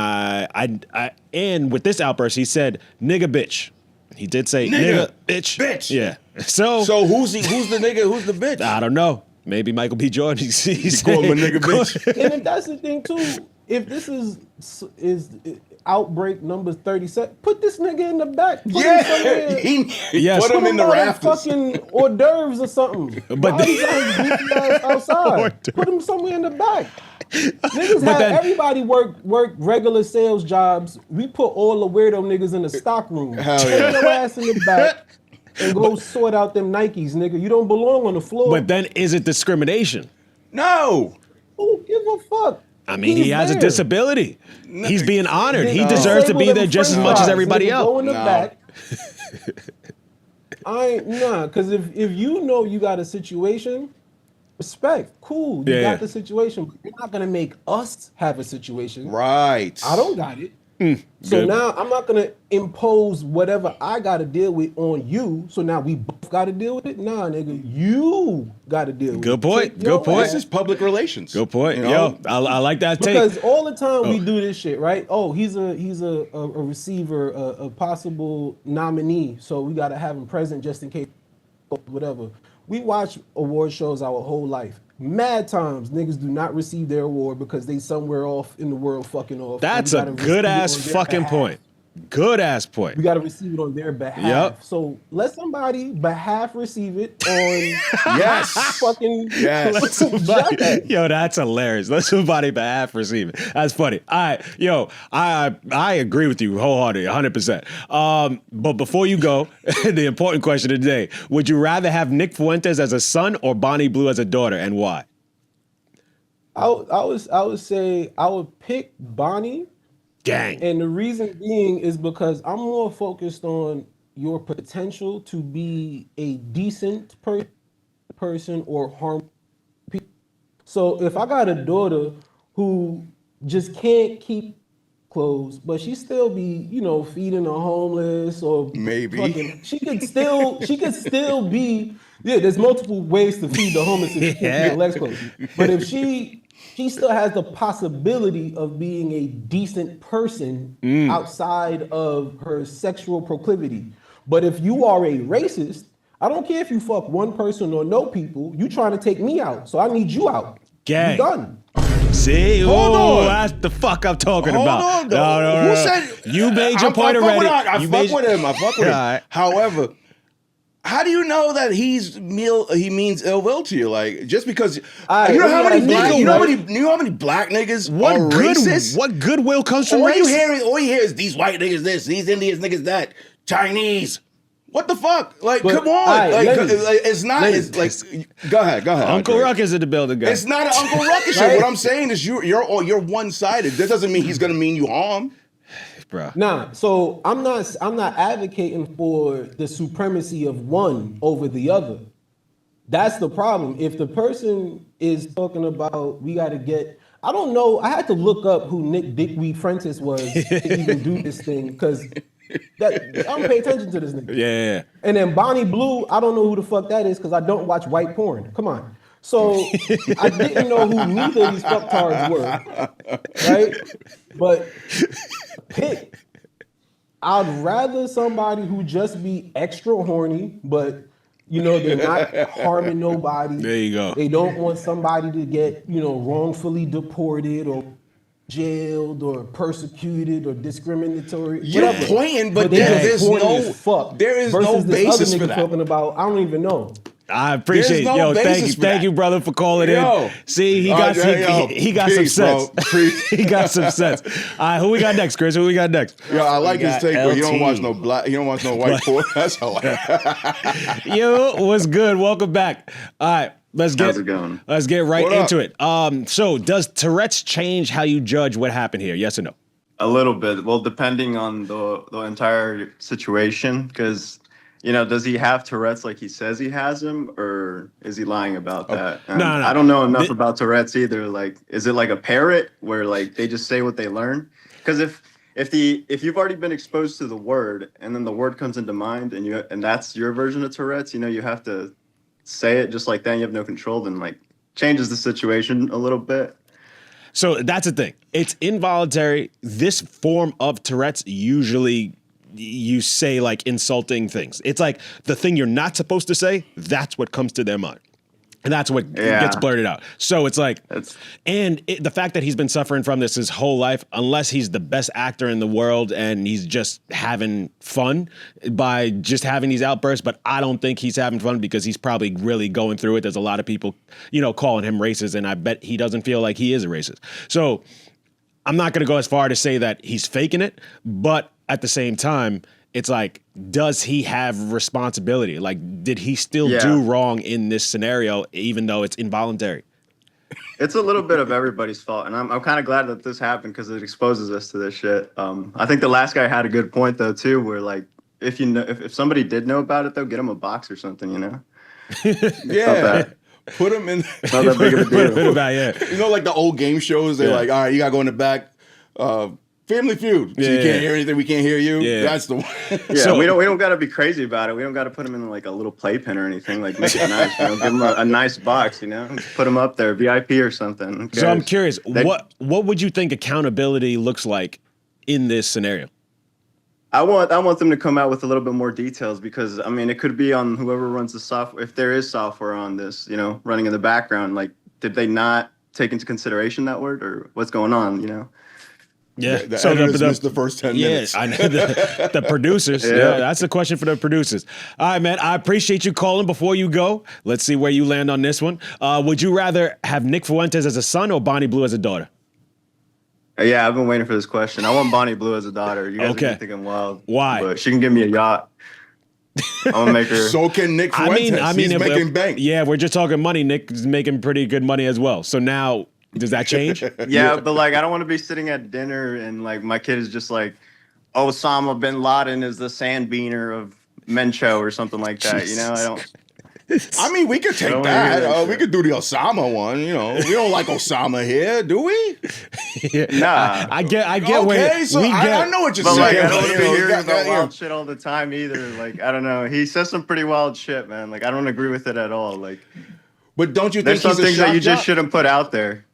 and with this outburst he said nigga bitch. He did say nigga bitch. Bitch. Yeah. So who's the nigga? Who's the bitch? I don't know. Maybe Michael B. Jordan. He call him a nigga bitch. And if that's the thing too, if this is outbreak number 37, put this nigga in the back. Put him somewhere. Yes. Put him in the on rafters. fucking hors d'oeuvres or something. But Why he got his goofy ass outside? Put him somewhere in the back. Niggas have everybody work regular sales jobs. We put all the weirdo niggas in the stock room. Hell Put yeah. your ass in the back and go sort out them Nikes, nigga. You don't belong on the floor. But then is it discrimination? No. Who gives a fuck? I mean, He's he has a there. disability. He's being honored. He Then deserves to be disable there them just as french much as fries, everybody nigga. Go else. in the No. back. Because if you know you got a situation, respect, cool, you Yeah. got the situation, but you're not gonna make us have a situation. Right. I don't got it. So good. now I'm not gonna impose whatever I gotta deal with on you. So now we both gotta deal with it. Nah, nigga, you gotta deal with it. Good point. Take your Good point. This is public relations. Good point. You know? Yo, I like that take. Because all the time we do this shit, right? Oh, he's a receiver, a possible nominee, so we gotta have him present just in case, whatever. We watch award shows our whole life. Mad times niggas do not receive their award because they somewhere off in the world fucking off. That's We a gotta good receive it ass on their fucking behalf. point. Good ass point. We got to receive it on their behalf. Yep. So let somebody behalf receive it on Yes. fucking Yes. Let somebody, Jack. yo, that's hilarious. Let somebody behalf receive it. That's funny. All right, yo, I agree with you wholeheartedly, 100%. But before you go, the important question of the day: would you rather have Nick Fuentes as a son or Bonnie Blue as a daughter, and why? I would say I would pick Bonnie. Gang. And the reason being is because I'm more focused on your potential to be a decent person or harm people. So if I got a daughter who just can't keep clothes, but she still be, feeding the homeless or Maybe. she could still be. Yeah, there's multiple ways to feed the homeless if she can't keep her legs closed. But if she still has the possibility of being a decent person outside of her sexual proclivity. But if you are a racist, I don't care if you fuck one person or no people, you trying to take me out. So I need you out. Gang. You done. See, Hold on. that's the fuck I'm talking Hold about. on, though. No. Who said You made your point already. I fuck with him. I fuck with him. All right. However, how do you know that he means ill will to you? Like just because right, you know how let many me ask black, you, you know how right? many black niggas What are racist? What goodwill comes from all you race? hear is these white niggas this, these Indians niggas that, Chinese. What the fuck? Like, But, come on. right, like, Lenny, it's not. It's like, go ahead. Uncle Andre. Ruck is in the building, guys. It's not an Uncle Ruckus shit. Right? What I'm saying is you're one sided. That doesn't mean he's gonna mean you harm. Bro. Nah, so I'm not advocating for the supremacy of one over the other. That's the problem. If the person is talking about we got to get, I don't know. I had to look up who Nick Fuentes was to even do this thing because I don't pay attention to this nigga. Yeah. And then Bonnie Blue, I don't know who the fuck that is because I don't watch white porn. Come on. So I didn't know who neither of these fucktards were, right? But pick. I'd rather somebody who just be extra horny, but you know they're not harming nobody. There you go. They don't want somebody to get wrongfully deported or jailed or persecuted or discriminatory. You're whatever. pointing, but they just there's horny no as fuck. there is versus no this basis other for nigga that. talking about I don't even know. I appreciate There's no basis for thank that. you, brother, for calling Yo. in. See, he got Peace, some bro. sense. Peace. He got some sense. All right, who we got next, Chris? Who we got next? Yo, I like his got take, but he don't LT. watch no black. He don't watch no white porn. That's hilarious. Yo, what's good? Welcome back. All right, How's it going? let's get right What up? into it. So, does Tourette's change how you judge what happened here? Yes or no? A little bit. Well, depending on the entire situation, because does he have Tourette's like he says he has him, or is he lying about that? And No. I don't know enough about Tourette's either. Like, is it like a parrot where like they just say what they learn? Because if you've already been exposed to the word and then the word comes into mind and that's your version of Tourette's, you have to say it just like that. And you have no control. Then like changes the situation a little bit. So that's the thing. It's involuntary. This form of Tourette's usually you say like insulting things. It's like the thing you're not supposed to say, that's what comes to their mind. And that's what gets blurted out. So it's like, the fact that he's been suffering from this his whole life, unless he's the best actor in the world and he's just having fun by just having these outbursts, but I don't think he's having fun because he's probably really going through it. There's a lot of people, calling him racist, and I bet he doesn't feel like he is a racist. So I'm not going to go as far to say that he's faking it, but at the same time, it's like, does he have responsibility? Like, did he still do wrong in this scenario, even though it's involuntary? It's a little bit of everybody's fault, and I'm kind of glad that this happened because it exposes us to this shit. I think the last guy had a good point though too, where like if somebody did know about it though, get him a box or something, Yeah. Put him in. Not that big of a deal. Like the old game shows. They're like, all right, you gotta go in the back. Family Feud. So you can't hear anything. We can't hear you. Yeah. That's the one. Yeah, so, we don't got to be crazy about it. We don't got to put him in like a little playpen or anything. Like make it nice. Give him a nice box. Put him up there, VIP or something. So I'm curious, what would you think accountability looks like in this scenario? I want them to come out with a little bit more details because it could be on whoever runs the software. If there is software on this, running in the background, like did they not take into consideration that word or what's going on? Yeah, so missed the first 10 minutes. I know the producers. Yeah, that's a question for the producers. All right, man. I appreciate you calling. Before you go, let's see where you land on this one. Would you rather have Nick Fuentes as a son or Bonnie Blue as a daughter? Yeah, I've been waiting for this question. I want Bonnie Blue as a daughter. You guys are thinking wild. Why? But she can give me a yacht. I'm gonna make her. So can Nick Fuentes. He's making bank. Yeah, we're just talking money. Nick is making pretty good money as well. So now, does that change? Yeah, but like I don't want to be sitting at dinner and like my kid is just like, Osama bin Laden is the sandbeaner of Mencho or something like that. I don't. We could take that. We could do the Osama one. We don't like Osama here, do we? Nah. I get. Okay, so I know what you're saying. Like, I don't want to be hearing about wild shit all the time either. Like I don't know. He says some pretty wild shit, man. Like I don't agree with it at all. Like, but don't you think there's some things that you just shouldn't put out there?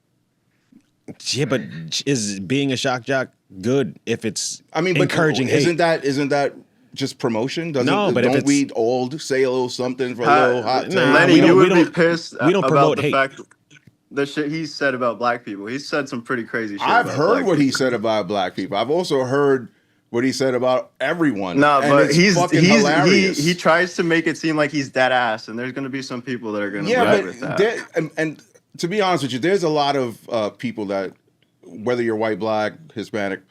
Yeah, but is being a shock jock good if it's encouraging hate? Isn't that just promotion? No, but don't we all say a little something for a little hot take? Lenny, you would be pissed about the hate. fact the shit he said about black people. He said some pretty crazy shit. I've heard what he said about black people. I've also heard what he said about everyone. No, but he's hilarious. he tries to make it seem like he's dead ass, and there's going to be some people that are going to ride with that. And to be honest with you, there's a lot of people that, whether you're white, black, Hispanic,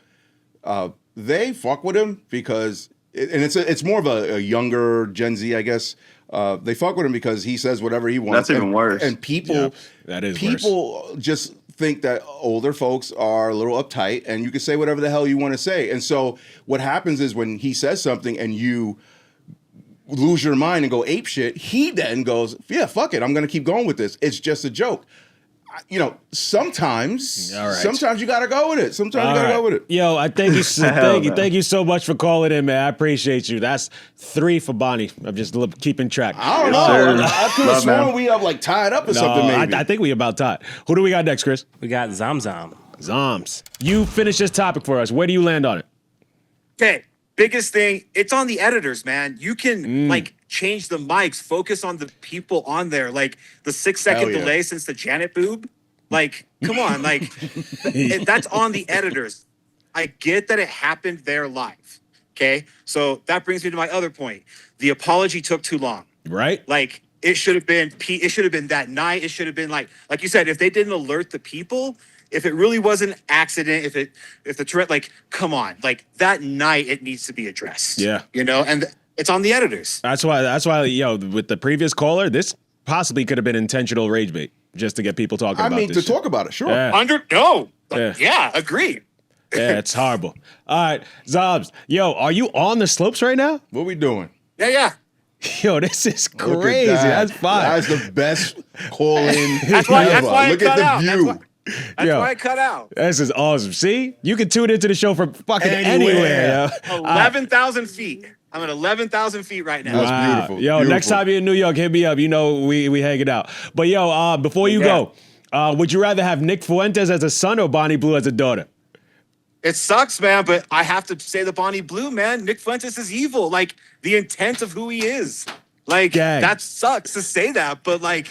they fuck with him because, and it's more of a younger Gen Z, I guess. They fuck with him because he says whatever he wants. That's even worse. And people, just think that older folks are a little uptight, and you can say whatever the hell you want to say. And so what happens is when he says something and you lose your mind and go ape shit, he then goes, yeah, fuck it, I'm going to keep going with this. It's just a joke. Sometimes you gotta go with it. Sometimes you gotta go with it. Yo, I thank you, thank you so much for calling in, man. I appreciate you. That's 3 for Bonnie. I'm just keeping track. I don't know. I could have sworn we have tied up or something. Maybe I think we about tied. Who do we got next, Chris? We got Zamzam. Zoms. You finish this topic for us. Where do you land on it? Okay. biggest thing, it's on the editors, man. You can like change the mics, focus on the people on there. Like the 6-second delay since the Janet boob. Like, come on, like that's on the editors. I get that it happened there live. Okay. So that brings me to my other point. The apology took too long. Right. Like it should have been that night. It should have been like you said, if they didn't alert the people, if it really was an accident, if the threat, like, come on, like that night, it needs to be addressed. Yeah. You know, and it's on the editors. That's why, with the previous caller, this possibly could have been intentional rage bait just to get people talking about this. To talk about it, sure. Yeah. Yeah, agree. Yeah, it's horrible. All right, Zobs, are you on the slopes right now? What we doing? Yeah. Yo, this is crazy. That's fine. That's the best call-in That's why Look at the view. That's why I cut out. This is awesome. See? You can tune into the show from fucking anywhere. 11,000 feet. I'm at 11,000 feet right now. That's beautiful. Yo, beautiful. next time you're in New York, hit me up. You know we hanging out. But before you go, would you rather have Nick Fuentes as a son or Bonnie Blue as a daughter? It sucks, man, but I have to say the Bonnie Blue, man. Nick Fuentes is evil. Like, the intent of who he is. Like, that sucks to say that, but, like,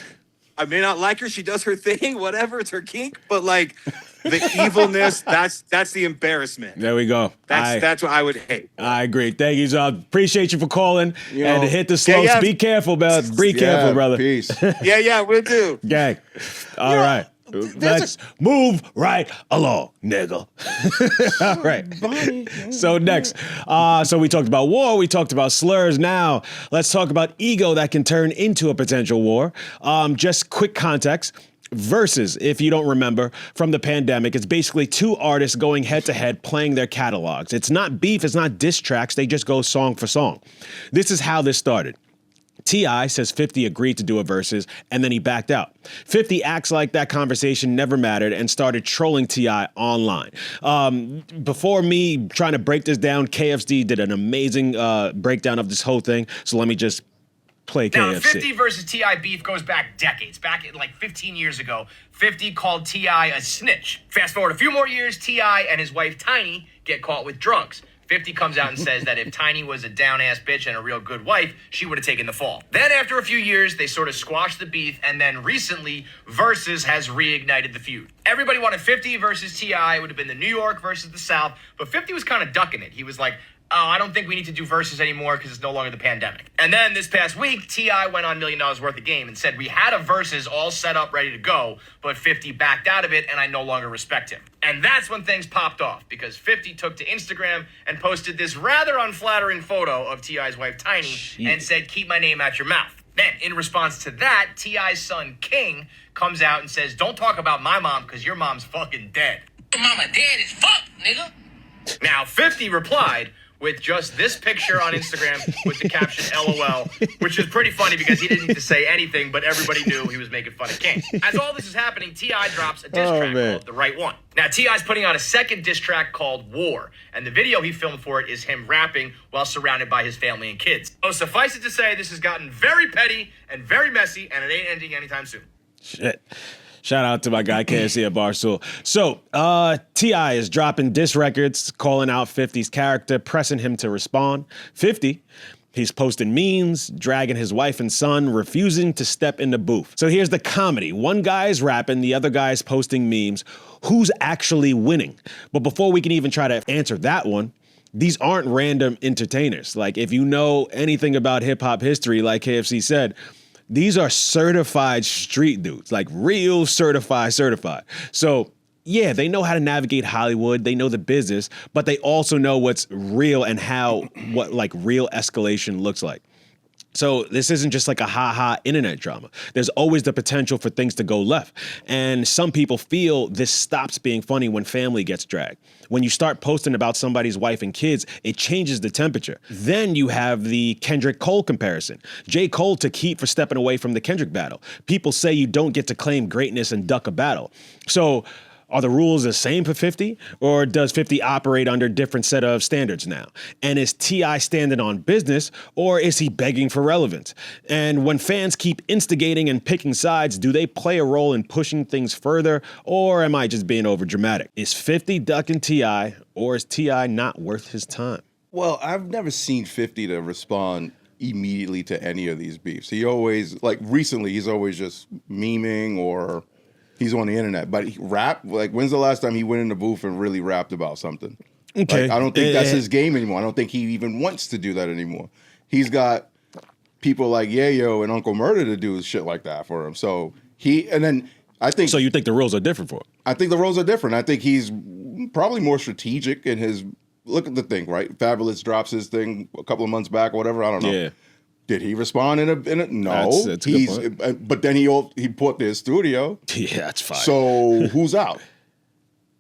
I may not like her. She does her thing, whatever. It's her kink. But, like, the evilness, that's the embarrassment. There we go. That's what I would hate. I agree. Thank you, Zob. Appreciate you for calling. And to hit the slopes. Be careful, man. Be careful, brother. Peace. Yeah, we'll do. Gang. All right. Let's move right along, nigga. All right. So next, so we talked about war, we talked about slurs. Now let's talk about ego that can turn into a potential war. Just quick context. Versus, if you don't remember, from the pandemic, it's basically two artists going head to head playing their catalogs. It's not beef, it's not diss tracks, they just go song for song. This is how this started. T.I. says 50 agreed to do a versus, and then he backed out. 50 acts like that conversation never mattered and started trolling T.I. online. Before me trying to break this down, KFC did an amazing breakdown of this whole thing, so let me just play KFC. Now, 50 versus T.I. beef goes back decades. Back like 15 years ago, 50 called T.I. a snitch. Fast forward a few more years, T.I. and his wife Tiny get caught with drugs. 50 comes out and says that if Tiny was a down-ass bitch and a real good wife, she would have taken the fall. Then after a few years, they sort of squashed the beef, and then recently, Versus has reignited the feud. Everybody wanted 50 versus T.I. It would have been the New York versus the South, but 50 was kind of ducking it. He was like, oh, I don't think we need to do verses anymore because it's no longer the pandemic. And then this past week, T.I. went on $1 Million Worth of Game and said, we had a verses all set up, ready to go, but 50 backed out of it, and I no longer respect him. And that's when things popped off, because 50 took to Instagram and posted this rather unflattering photo of T.I.'s wife, Tiny, and said, keep my name out your mouth. Then, in response to that, T.I.'s son, King, comes out and says, don't talk about my mom, because your mom's fucking dead. Your mama dead as fuck, nigga. Now, 50 replied with just this picture on Instagram with the caption LOL, which is pretty funny because he didn't need to say anything, but everybody knew he was making fun of King. As all this is happening, T.I. drops a diss track called The Right One. Now, T.I.'s putting out a second diss track called War, and the video he filmed for it is him rapping while surrounded by his family and kids. So suffice it to say, this has gotten very petty and very messy, and it ain't ending anytime soon. Shit. Shout out to my guy KSC at Barstool. So, T.I. is dropping diss records, calling out 50's character, pressing him to respond. 50, he's posting memes, dragging his wife and son, refusing to step in the booth. So here's the comedy. One guy is rapping, the other guy is posting memes. Who's actually winning? But before we can even try to answer that one, these aren't random entertainers. Like, if you know anything about hip-hop history, like KFC said, these are certified street dudes, like real certified. So yeah, they know how to navigate Hollywood. They know the business, but they also know what's real and what like real escalation looks like. So this isn't just like a ha-ha internet drama. There's always the potential for things to go left. And some people feel this stops being funny when family gets dragged. When you start posting about somebody's wife and kids, it changes the temperature. Then you have the Kendrick Cole comparison. J. Cole took heat for stepping away from the Kendrick battle. People say you don't get to claim greatness and duck a battle. So are the rules the same for 50, or does 50 operate under a different set of standards now? And is T.I. standing on business, or is he begging for relevance? And when fans keep instigating and picking sides, do they play a role in pushing things further, or am I just being overdramatic? Is 50 ducking T.I., or is T.I. not worth his time? Well, I've never seen 50 to respond immediately to any of these beefs. He always, like recently, he's always just memeing or he's on the internet. But when's the last time he went in the booth and really rapped about something? Okay. Like, I don't think that's his game anymore. I don't think he even wants to do that anymore. He's got people like Yayo and Uncle Murder to do shit like that for him. So I think. So you think the rules are different for him? I think the roles are different. I think he's probably more strategic in his. Look at the thing, right? Fabulous drops his thing a couple of months back or whatever. I don't know. Yeah. Did he respond in a no? That's a good point. But then he put their studio. Yeah, that's fine. So who's out?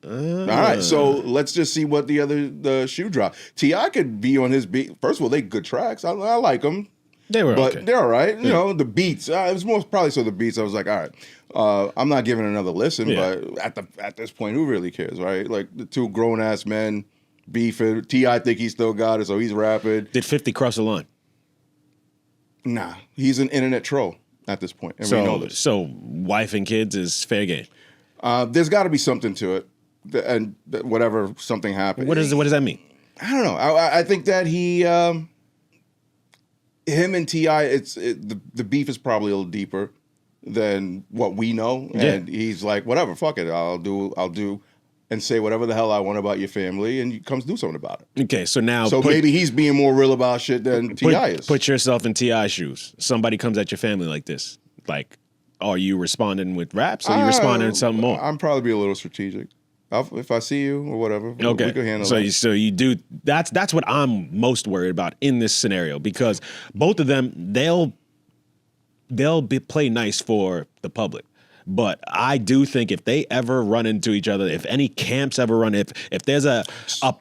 All right, so let's just see what the shoe drop. T.I. could be on his beat. First of all, they good tracks. I like them. But okay. They're all right. You know, the beats. It was more probably so the beats. I was like, all right, I'm not giving another listen. Yeah. But at this point, who really cares, right? Like the two grown ass men beefing. T.I. think he still got it, so he's rapping. Did 50 cross the line? Nah, he's an internet troll at this point, and we know this. So wife and kids is fair game. There's got to be something to it, and whatever something happened. What does that mean? I don't know. I think that him and T.I. The beef is probably a little deeper than what we know, and he's like, whatever, fuck it, I'll do. And say whatever the hell I want about your family, and you come do something about it. Okay, so now... maybe he's being more real about shit than T.I. is. Put yourself in T.I. shoes. Somebody comes at your family like this. Like, are you responding with raps, or are you responding with something more? I'm probably be a little strategic. If I see you or whatever, we can handle that. So you do... That's what I'm most worried about in this scenario, because both of them, they'll play nice for the public. But I do think if they ever run into each other, if any camps ever run, if there's a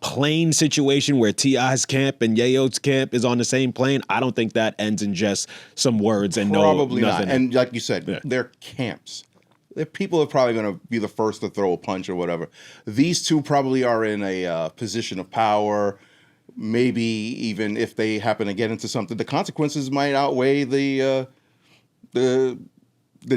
plane situation where T.I.'s camp and Yayo's camp is on the same plane, I don't think that ends in just some words and probably nothing. Not. And like you said, they're camps. People are probably going to be the first to throw a punch or whatever. These two probably are in a position of power. Maybe even if they happen to get into something, the consequences might outweigh the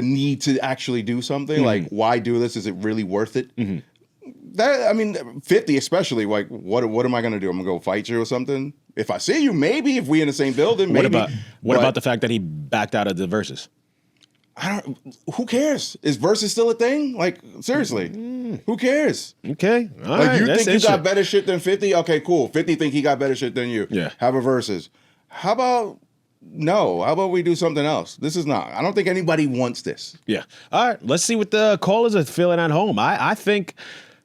need to actually do something. Mm-hmm. Like, why do this? Is it really worth it? Mm-hmm. 50 especially, like, what am I going to do? I'm going to go fight you or something? If I see you, maybe. If we in the same building, maybe. What about the fact that he backed out of the verses? Who cares? Is verses still a thing? Like, seriously, who cares? Okay. All like, right. you think you got better shit than 50? Okay, cool. 50 think he got better shit than you. Yeah. Have a verses. How about we do something else? This is not. I don't think anybody wants this. Yeah. All right. Let's see what the callers are feeling at home. I think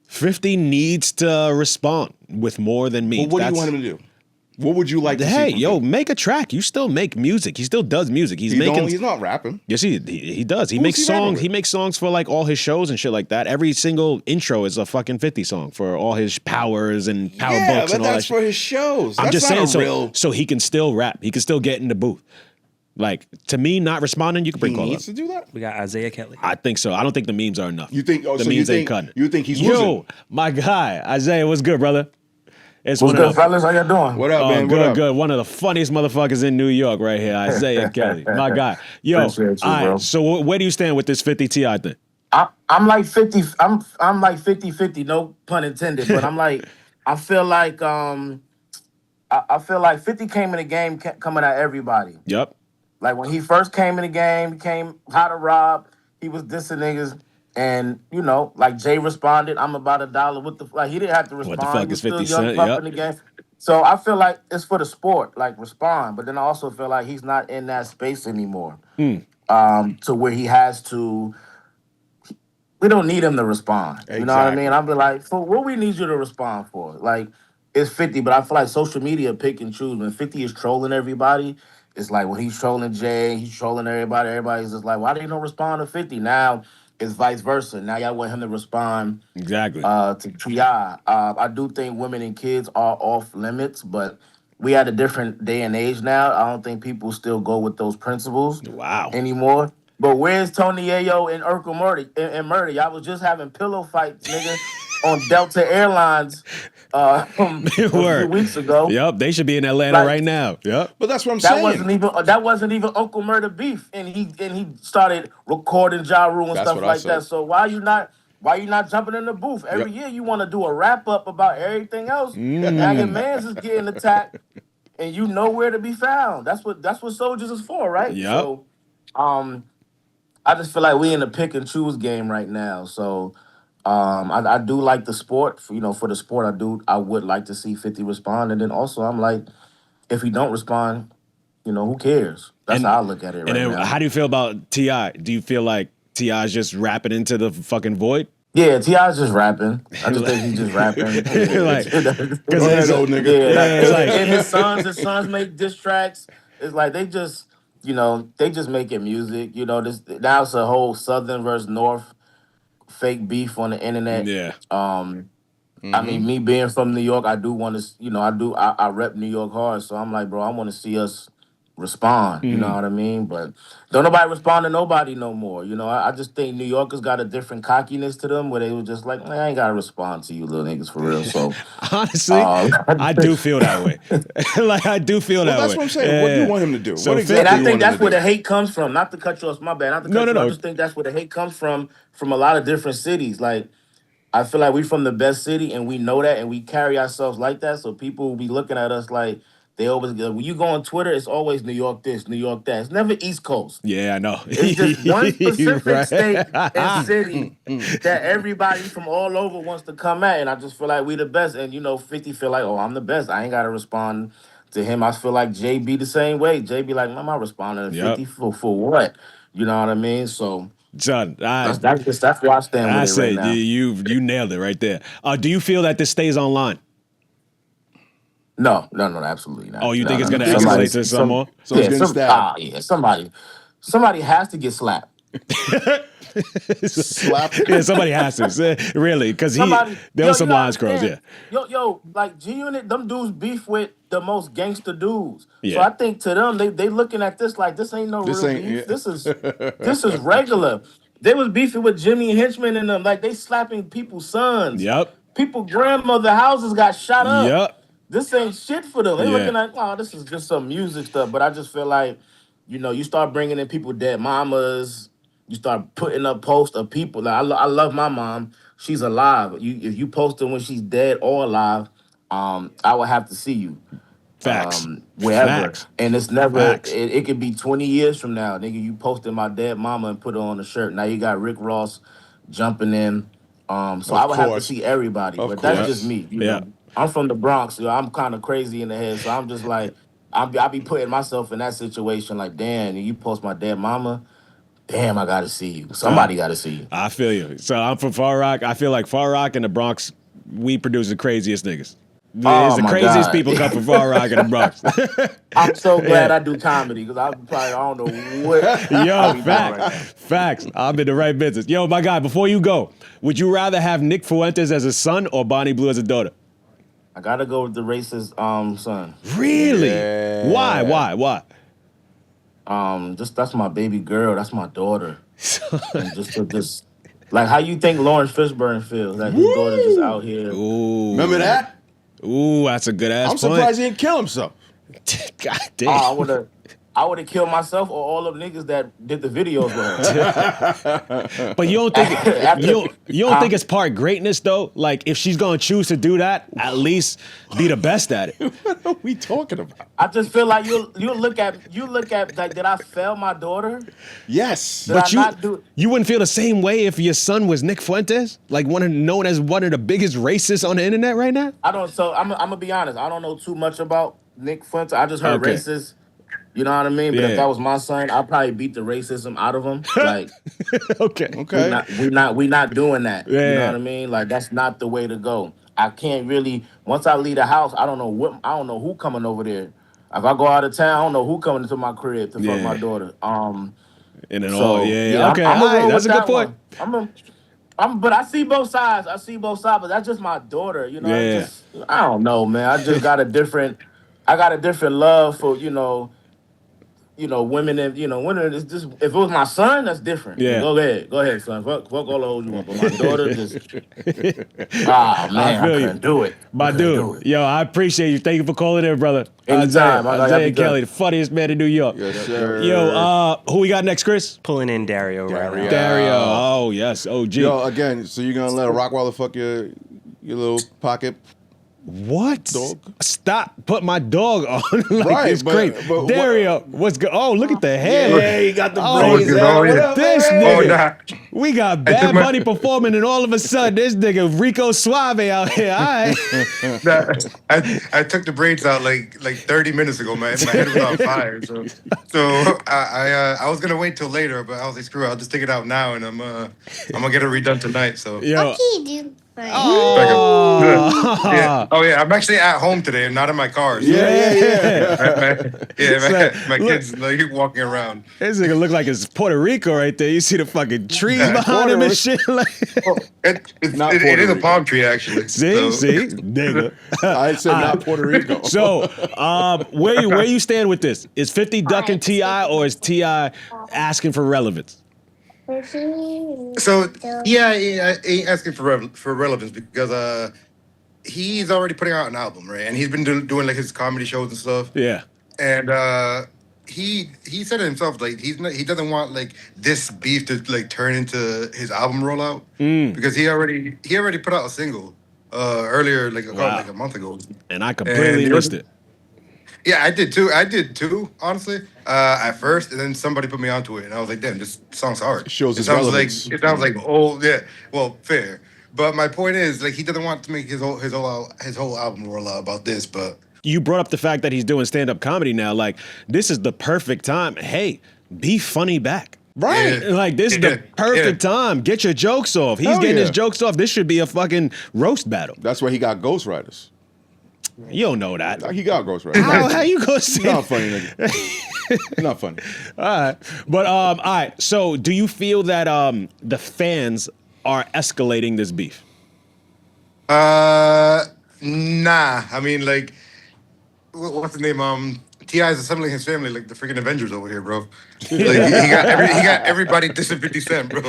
50 needs to respond with more than me. Well, what do you want him to do? What would you like to see? Hey, yo, make a track. You still make music. He still does music. He's not rapping. Yes, he does. He makes songs. He makes songs for like all his shows and shit like that. Every single intro is a fucking 50 song for all his powers and power books and all that shit. That's for his shows. I'm just saying, so he can still rap. He can still get in the booth. Like, to me, not responding, you can bring call up. He needs to do that? We got Isaiah Kelly. I think so. I don't think the memes are enough. You think the memes ain't cutting it. You think he's losing? Yo, my guy, Isaiah, what's good, brother? What's good, fellas? How y'all doing? What up, man? Good. One of the funniest motherfuckers in New York right here, Isaiah Kelly. My guy. Yo, all right, so where do you stand with this 50 T.I. thing? I'm like 50. I'm like 50-50, no pun intended. But I'm like, I feel like 50 came in the game coming at everybody. Yep. Like when he first came in the game, he came how to rob. He was dissing niggas. And, you know, like Jay responded, I'm about $1. Like he didn't have to respond. What the fuck is 50 Cent? Yep. In the game. So I feel like it's for the sport, like respond. But then I also feel like he's not in that space anymore. To where he has to. We don't need him to respond. Exactly. You know what I mean? I'll be like, for what we need you to respond for? Like, it's 50, but I feel like social media pick and choose. When 50 is trolling everybody, it's like when he's trolling Jay, he's trolling everybody. Everybody's just like, why didn't you respond to 50? Now it's vice versa. Now y'all want him to respond exactly to T.I. I do think women and kids are off limits, but we at a different day and age now. I don't think people still go with those principles anymore. But where's Tony Yayo and Urkel Murder? Y'all was just having pillow fights, nigga, on Delta Airlines a few weeks ago. Yep, they should be in Atlanta right now. Yep. But that's what I'm saying. That wasn't even Uncle Murder beef, and he started recording Ja Rule and stuff like that. So why Why you not jumping in the booth? Every year you want to do a wrap up about everything else. Now your man's is getting attacked, and you know where to be found. That's what soldiers is for, right? Yep. So, I just feel like we in a pick and choose game right now. So, I do like the sport. For the sport, I would like to see 50 respond, and then also I'm like, if he don't respond, who cares? That's how I look at it right now. How do you feel about T.I.? Do you feel like T.I.'s just rapping into the fucking void? Yeah, T.I.'s just rapping. I just think he's just rapping. Like, go ahead, old nigga. And his sons make diss tracks. It's like they just making music. Now it's a whole Southern versus North fake beef on the internet. Yeah. I mean, me being from New York, I do want to, I rep New York hard. So I'm like, bro, I want to see us respond. You know what I mean? But don't nobody respond to nobody no more. I just think New Yorkers got a different cockiness to them where they were just like, man, I ain't got to respond to you little niggas for real. So honestly, I do feel that way. Like, I do feel that way. That's what I'm saying. Yeah. What do you want him to do? So what exactly and I think that's where the hate comes from. Not to cut you off, my bad. Not to cut you off. I just think that's where the hate comes from a lot of different cities. Like, I feel like we from the best city and we know that and we carry ourselves like that. So people will be looking at us like they always go, when you go on Twitter, it's always New York this, New York that. It's never East Coast. Yeah, I know. It's just one specific Right. state and city that everybody from all over wants to come at. And I just feel like we the best. And 50 feel like, oh, I'm the best. I ain't gotta respond to him. I feel like JB the same way. JB like, I'm not responding to 50 for what? You know what I mean? So John, that's where I stand with it right now. You nailed it right there. Do you feel that this stays online? No, absolutely not. Oh, you think it's going to escalate to some more? So it's getting stabbed. Somebody has to get slapped. Slap. Yeah, somebody has to. Really, because there was some lines crossed, yeah. Yo, like G-Unit, them dudes beef with the most gangster dudes. Yeah. So I think to them, they looking at this like this ain't no real beef. Yeah. This is regular. They was beefing with Jimmy Henchman and them, like they slapping people's sons. Yep. People grandmother houses got shot up. Yep. This ain't shit for them. They Yeah. looking like, oh, this is just some music stuff. But I just feel like, you start bringing in people dead mamas. You start putting up posts of people. Like, I love my mom. She's alive. If you post her when she's dead or alive, I would have to see you. Facts. Wherever. Facts. And it's never, Facts. it could be 20 years from now. Nigga, you posted my dead mama and put her on a shirt. Now you got Rick Ross jumping in. So I would have to see everybody. But that's just me. You know? I'm from the Bronx. I'm kind of crazy in the head. So I'm just like, I be putting myself in that situation like, damn, you post my dead mama. Damn, I gotta see you. Somebody gotta see you. I feel you. So I'm from Far Rock. I feel like Far Rock and the Bronx, we produce the craziest niggas. It's the craziest people come from Far Rock and the Bronx. I'm so glad I do comedy because I don't know what. Yo, facts. I'm in the right business. Yo, my guy, before you go, would you rather have Nick Fuentes as a son or Bonnie Blue as a daughter? I gotta go with the racist son. Really? Yeah. Why? Just that's my baby girl. That's my daughter. And just like how you think Lawrence Fishburne feels. Like his daughter's just out here. Ooh. Remember that? Ooh, that's a good ass I'm surprised he didn't kill himself. God damn. I would have killed myself or all of niggas that did the videos with her. But you don't think you don't think it's part greatness though? Like if she's gonna choose to do that, at least be the best at it. What are we talking about? I just feel like you look at like, did I fail my daughter? Yes. But you wouldn't feel the same way if your son was Nick Fuentes, like known as one of the biggest racists on the internet right now? I don't. So I'm gonna be honest. I don't know too much about Nick Fuentes. I just heard racist. You know what I mean? But if that was my son, I'd probably beat the racism out of him. Like, okay. We not doing that. Yeah. You know what I mean? Like that's not the way to go. I can't really. Once I leave the house, I don't know who coming over there. If I go out of town, I don't know who coming into my crib to fuck my daughter. And then so, okay, all right, that's a good point. But I see both sides. But that's just my daughter. You know, I don't know, man. I got a different love for women and women is just if it was my son, that's different. Yeah. Go ahead, son. Fuck all the hoes you want, but my daughter just I couldn't do it. My dude, yo, I appreciate you. Thank you for calling in, brother. Anytime. Isaiah Kelly, the funniest man in New York. Yes, sir. Yo, who we got next, Chris? Pulling in Dario right now. Dario. Oh, yes. OG. Yo, again, so you're gonna let a Rottweiler fuck your little pocket? What? Dog? Stop. Put my dog on. Like, Right, it's but- great. but Dario, what's good? Oh, look at the hair. Yeah, he got the Oh, braids. look out. at What up, this man? nigga. We got Bad Bunny performing, and all of a sudden, this nigga Rico Suave out here. All right. I took the braids out like 30 minutes ago, man. My head was on fire. So I was gonna wait till later, but I was like, screw it, I'll just take it out now, and I'm gonna get it redone tonight. So Yo. yeah. Oh yeah, I'm actually at home today and not in my car. So. My kids like walking around. This nigga look like it's Puerto Rico right there. You see the fucking trees behind him and shit. Like, it is a palm tree actually. see, nigga. I said not Puerto Rico. So, where you stand with this? Is 50 ducking T.I. or is T.I. asking for relevance? So yeah, I ain't asking for relevance because he's already putting out an album, right? And he's been doing like his comedy shows and stuff. Yeah. And he said it himself, like he doesn't want like this beef to like turn into his album rollout because he already put out a single earlier, like like a month ago. And I completely missed it. Yeah, I did too, honestly. At first, and then somebody put me onto it, and I was like, "Damn, this song's hard." Shows his relevance. relevance. It sounds like, oh yeah, well, fair. But my point is, like, he doesn't want to make his whole album roll out about this. But You brought up the fact that he's doing stand-up comedy now. Like, this is the perfect time. Hey, be funny back. Right. Yeah. Like, this is the perfect time. Get your jokes off. He's getting his jokes off. This should be a fucking roast battle. That's why he got ghostwriters. You don't know that. He got ghostwriters. How you gonna say Not funny, nigga. Not funny. All right. But all right. So do you feel that the fans are escalating this beef? nah. I mean, like, what's the name? T.I. is assembling his family like the freaking Avengers over here, bro. Like he got everybody dissing 50 Cent, bro.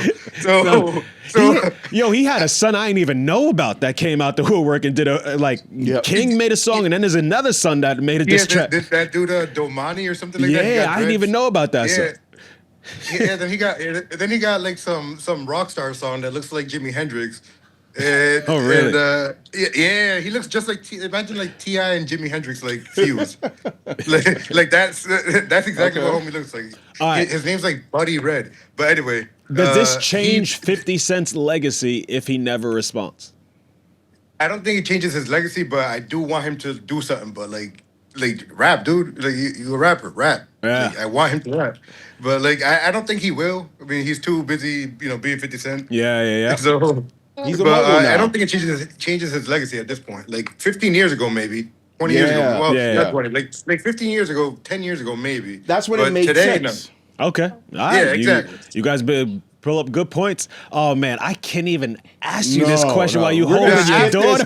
He had a son I didn't even know about that came out the woodwork and did King made a song, and then there's another son that made a diss track. That dude Domani or something like that. Yeah, I didn't even know about that song. Yeah, then he got like some rock star song that looks like Jimi Hendrix. And, oh really? And, yeah, he looks just like imagine like T.I. and Jimi Hendrix like fused. like that's exactly what homie looks like. Right. His name's like Buddy Red. But anyway, does this change 50 Cent's legacy if he never responds? I don't think it changes his legacy, but I do want him to do something. But like rap, dude. Like you a rapper, rap. Yeah. Like, I want him to rap, but like I don't think he will. I mean, he's too busy, being 50 Cent. Yeah. So. He's a mogul now. I don't think it changes his legacy at this point. Like 15 years ago, maybe 20 years ago. Well, not 20. Like 15 years ago, 10 years ago, maybe. That's when it made sense. No. Okay. All right. Yeah, exactly. You guys pull up good points. Oh man, I can't even ask you this question while you holding your daughter.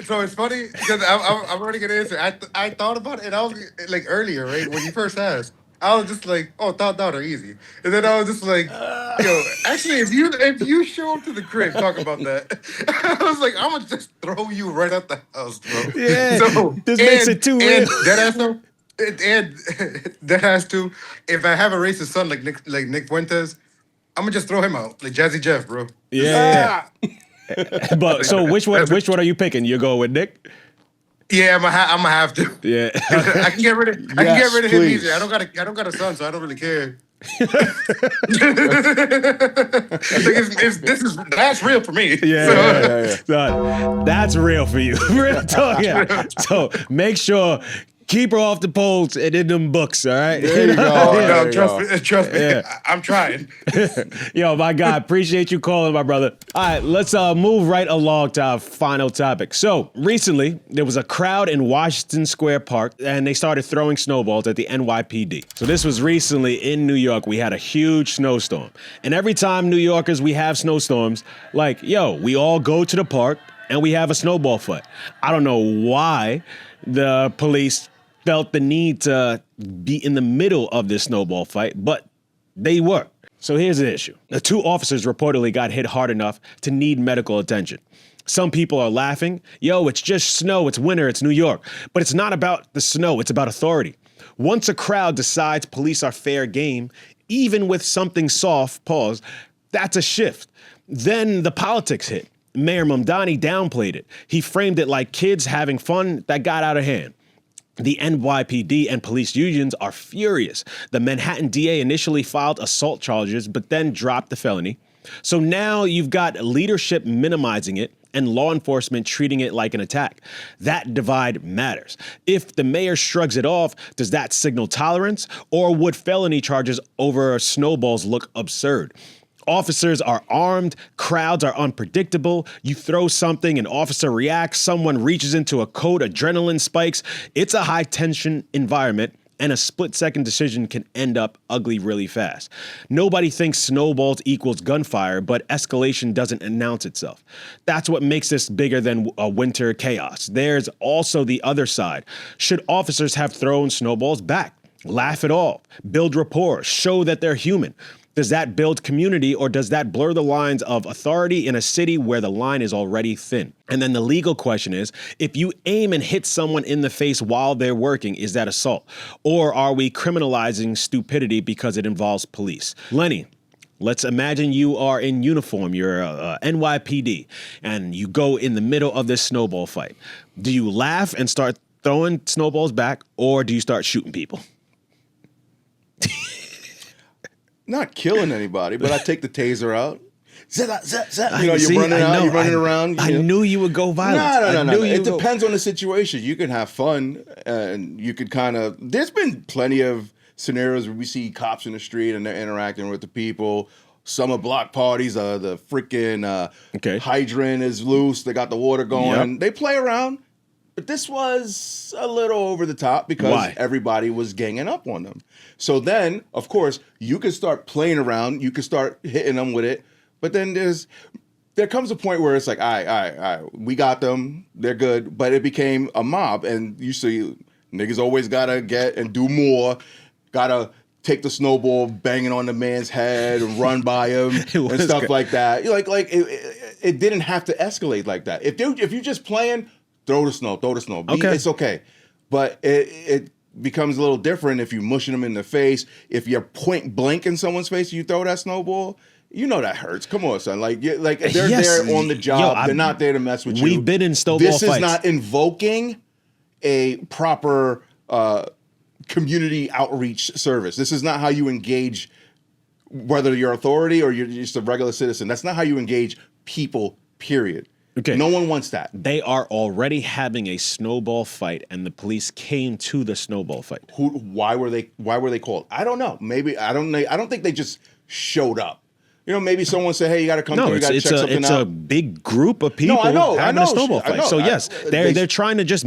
So it's funny because I'm already gonna answer. I thought about it, and I was like earlier, right when you first asked. I was just like, oh, daughter, easy. And then I was just like, yo, actually, if you show up to the crib, talk about that. I was like, I'm gonna just throw you right out the house, bro. Yeah. So this makes it too real. That has to. If I have a racist son like Nick Fuentes, I'm gonna just throw him out, like Jazzy Jeff, bro. Yeah. But so which one are you picking? You go with Nick? Yeah, I'm gonna have to. Yeah, I can get rid of him easy. I don't got a son, so I don't really care. That's real for me. Yeah. That's real for you. Real talk. Yeah. So make sure. Keep her off the poles and in them books, all right? There you go. Trust me. Yeah. I'm trying. Yo, my guy, appreciate you calling, my brother. All right, let's move right along to our final topic. So, recently, there was a crowd in Washington Square Park, and they started throwing snowballs at the NYPD. So this was recently in New York. We had a huge snowstorm. And every time New Yorkers, we have snowstorms, like, yo, we all go to the park, and we have a snowball fight. I don't know why the police felt the need to be in the middle of this snowball fight, but they were. So here's the issue. The 2 officers reportedly got hit hard enough to need medical attention. Some people are laughing. Yo, it's just snow. It's winter. It's New York. But it's not about the snow. It's about authority. Once a crowd decides police are fair game, even with something soft, pause, that's a shift. Then the politics hit. Mayor Mamdani downplayed it. He framed it like kids having fun that got out of hand. The NYPD and police unions are furious. The Manhattan DA initially filed assault charges, but then dropped the felony. So now you've got leadership minimizing it and law enforcement treating it like an attack. That divide matters. If the mayor shrugs it off, does that signal tolerance? Or would felony charges over snowballs look absurd? Officers are armed, crowds are unpredictable. You throw something, an officer reacts, someone reaches into a coat, adrenaline spikes. It's a high tension environment, and a split-second decision can end up ugly really fast. Nobody thinks snowballs equals gunfire, but escalation doesn't announce itself. That's what makes this bigger than a winter chaos. There's also the other side. Should officers have thrown snowballs back? Laugh it off, build rapport, show that they're human. Does that build community, or does that blur the lines of authority in a city where the line is already thin? And then the legal question is, if you aim and hit someone in the face while they're working, is that assault? Or are we criminalizing stupidity because it involves police? Lenny, let's imagine you are in uniform, you're NYPD, and you go in the middle of this snowball fight. Do you laugh and start throwing snowballs back, or do you start shooting people? Not killing anybody, but I take the taser out. You know, See, you're running I out, know. you're running around. I knew you would go violent. No. It depends on the situation. You can have fun, and you could kind of. There's been plenty of scenarios where we see cops in the street and they're interacting with the people. Summer block parties, the freaking hydrant is loose. They got the water going. They play around. But this was a little over the top because everybody was ganging up on them. So then, of course, you can start playing around. You can start hitting them with it. But then there comes a point where it's like, all right, we got them. They're good. But it became a mob. And you see niggas always got to get and do more. Got to take the snowball, bang it on the man's head and run by him and stuff like that. Like it didn't have to escalate like that. If you're just playing, throw the snow. It's okay. But it becomes a little different if you're mushing them in the face. If you're point blank in someone's face, you throw that snowball. You know that hurts. Come on, son. Like they're there on the job. They're not there to mess with you. We've been in snowball fights. This is not invoking a proper community outreach service. This is not how you engage, whether you're authority or you're just a regular citizen. That's not how you engage people, period. Okay. No one wants that. They are already having a snowball fight, and the police came to the snowball fight. Why were they called? I don't know. Maybe I don't think they just showed up. You know, maybe someone said, "Hey, you got to come through. You got to check something out." It's a big group of people having a snowball fight. So yes, they're trying to just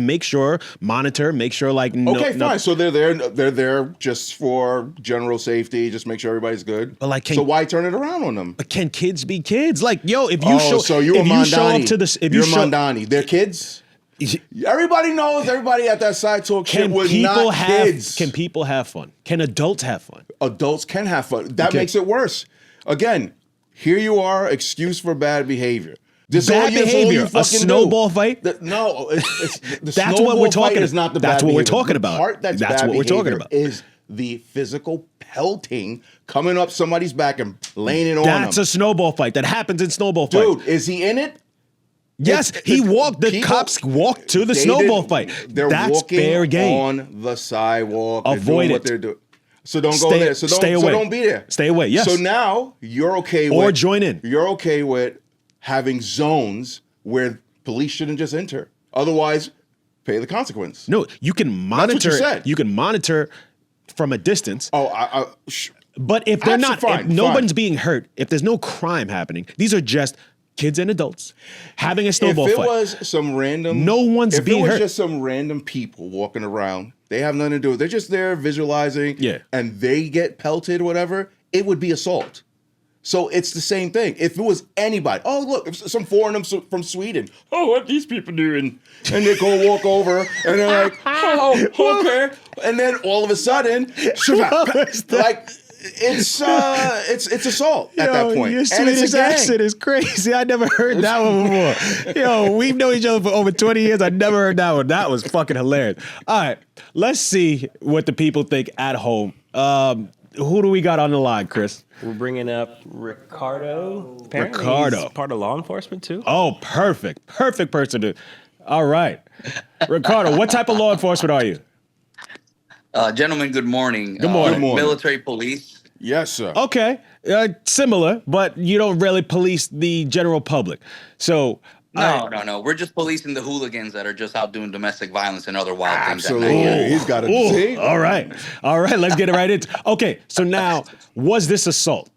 monitor, make sure like fine. So they're there just for general safety, just make sure everybody's good. But so why turn it around on them? But can kids be kids? Like, yo, if you you're Mandani, they're kids. Everybody knows. Everybody at that side talk shit was not kids. Can people have fun? Can adults have fun? Adults can have fun. That makes it worse. Again, here you are, excuse for bad behavior. Bad behavior, a snowball fight? No, that's what we're talking about. Is not the bad That's what behavior. we're talking about. The part that's what we're talking about. Is the physical pelting coming up somebody's back and laying it on them. That's a snowball fight. That happens in snowball fight. Dude, is he in it? Yes, he walked. The cops walked to the snowball fight. That's walking fair game. On the sidewalk. Avoid what they're doing. So don't go there. So stay away. So don't be there. Stay away. Yes. So now you're okay with, or join in. You're okay with having zones where police shouldn't just enter. Otherwise, pay the consequence. No, you can monitor. That's what you said. You can monitor from a distance. But if they're not, fine, if no one's being hurt, if there's no crime happening, these are just kids and adults having a snowball fight. If it was some random, no one's being hurt. If it was just some random people walking around, they have nothing to do with it. They're just there visualizing, and they get pelted, whatever, it would be assault. So it's the same thing. If it was anybody, oh look, if some foreigner from Sweden, oh what these people doing, and they go walk over and they're like, oh okay, and then all of a sudden, like it's assault at that point. Your Swedish accent is crazy. I never heard that one before. Yo, we've known each other for over 20 years. I never heard that one. That was fucking hilarious. All right, let's see what the people think at home. Who do we got on the line, Chris? We're bringing up Ricardo. Apparently Ricardo. he's part of law enforcement too. Oh, perfect. Perfect person to. All right. Ricardo, what type of law enforcement are you? Gentlemen, good morning. Good morning. Military police. Yes, sir. Okay. Similar, but you don't really police the general public. So. No. We're just policing the hooligans that are just out doing domestic violence and other wild things. Absolutely. He's got to see. All right. Let's get it right into. Okay. So now, was this assault?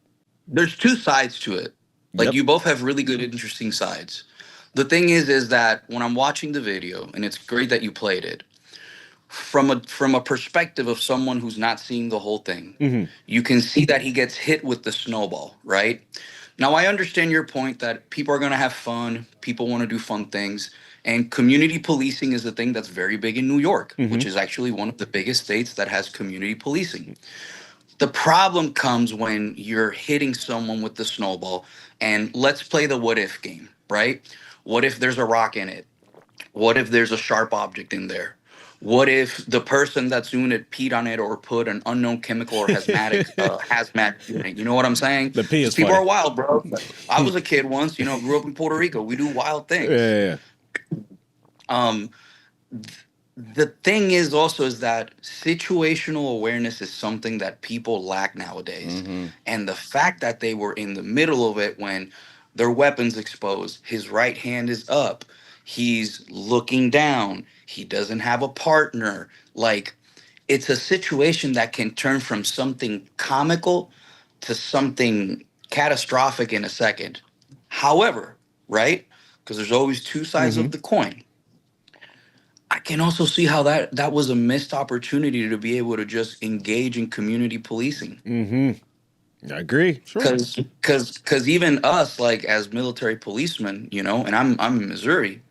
There's two sides to it. Like you both have really good, interesting sides. The thing is that when I'm watching the video, and it's great that you played it, from a perspective of someone who's not seeing the whole thing, you can see that he gets hit with the snowball, right? Now, I understand your point that people are going to have fun. People want to do fun things. And community policing is a thing that's very big in New York, which is actually one of the biggest states that has community policing. The problem comes when you're hitting someone with the snowball. And let's play the what if game, right? What if there's a rock in it? What if there's a sharp object in there? What if the person that's doing it peed on it or put an unknown chemical or hazmat in it? You know what I'm saying? The pee is People funny. are wild, bro. I was a kid once, grew up in Puerto Rico. We do wild things. Yeah. The thing is that situational awareness is something that people lack nowadays. And the fact that they were in the middle of it when their weapon's exposed, his right hand is up, he's looking down, he doesn't have a partner. Like, it's a situation that can turn from something comical to something catastrophic in a second. However, right? Because there's always two sides of the coin. I can also see how that was a missed opportunity to be able to just engage in community policing. I agree. Because even us, like as military policemen, and I'm in Missouri,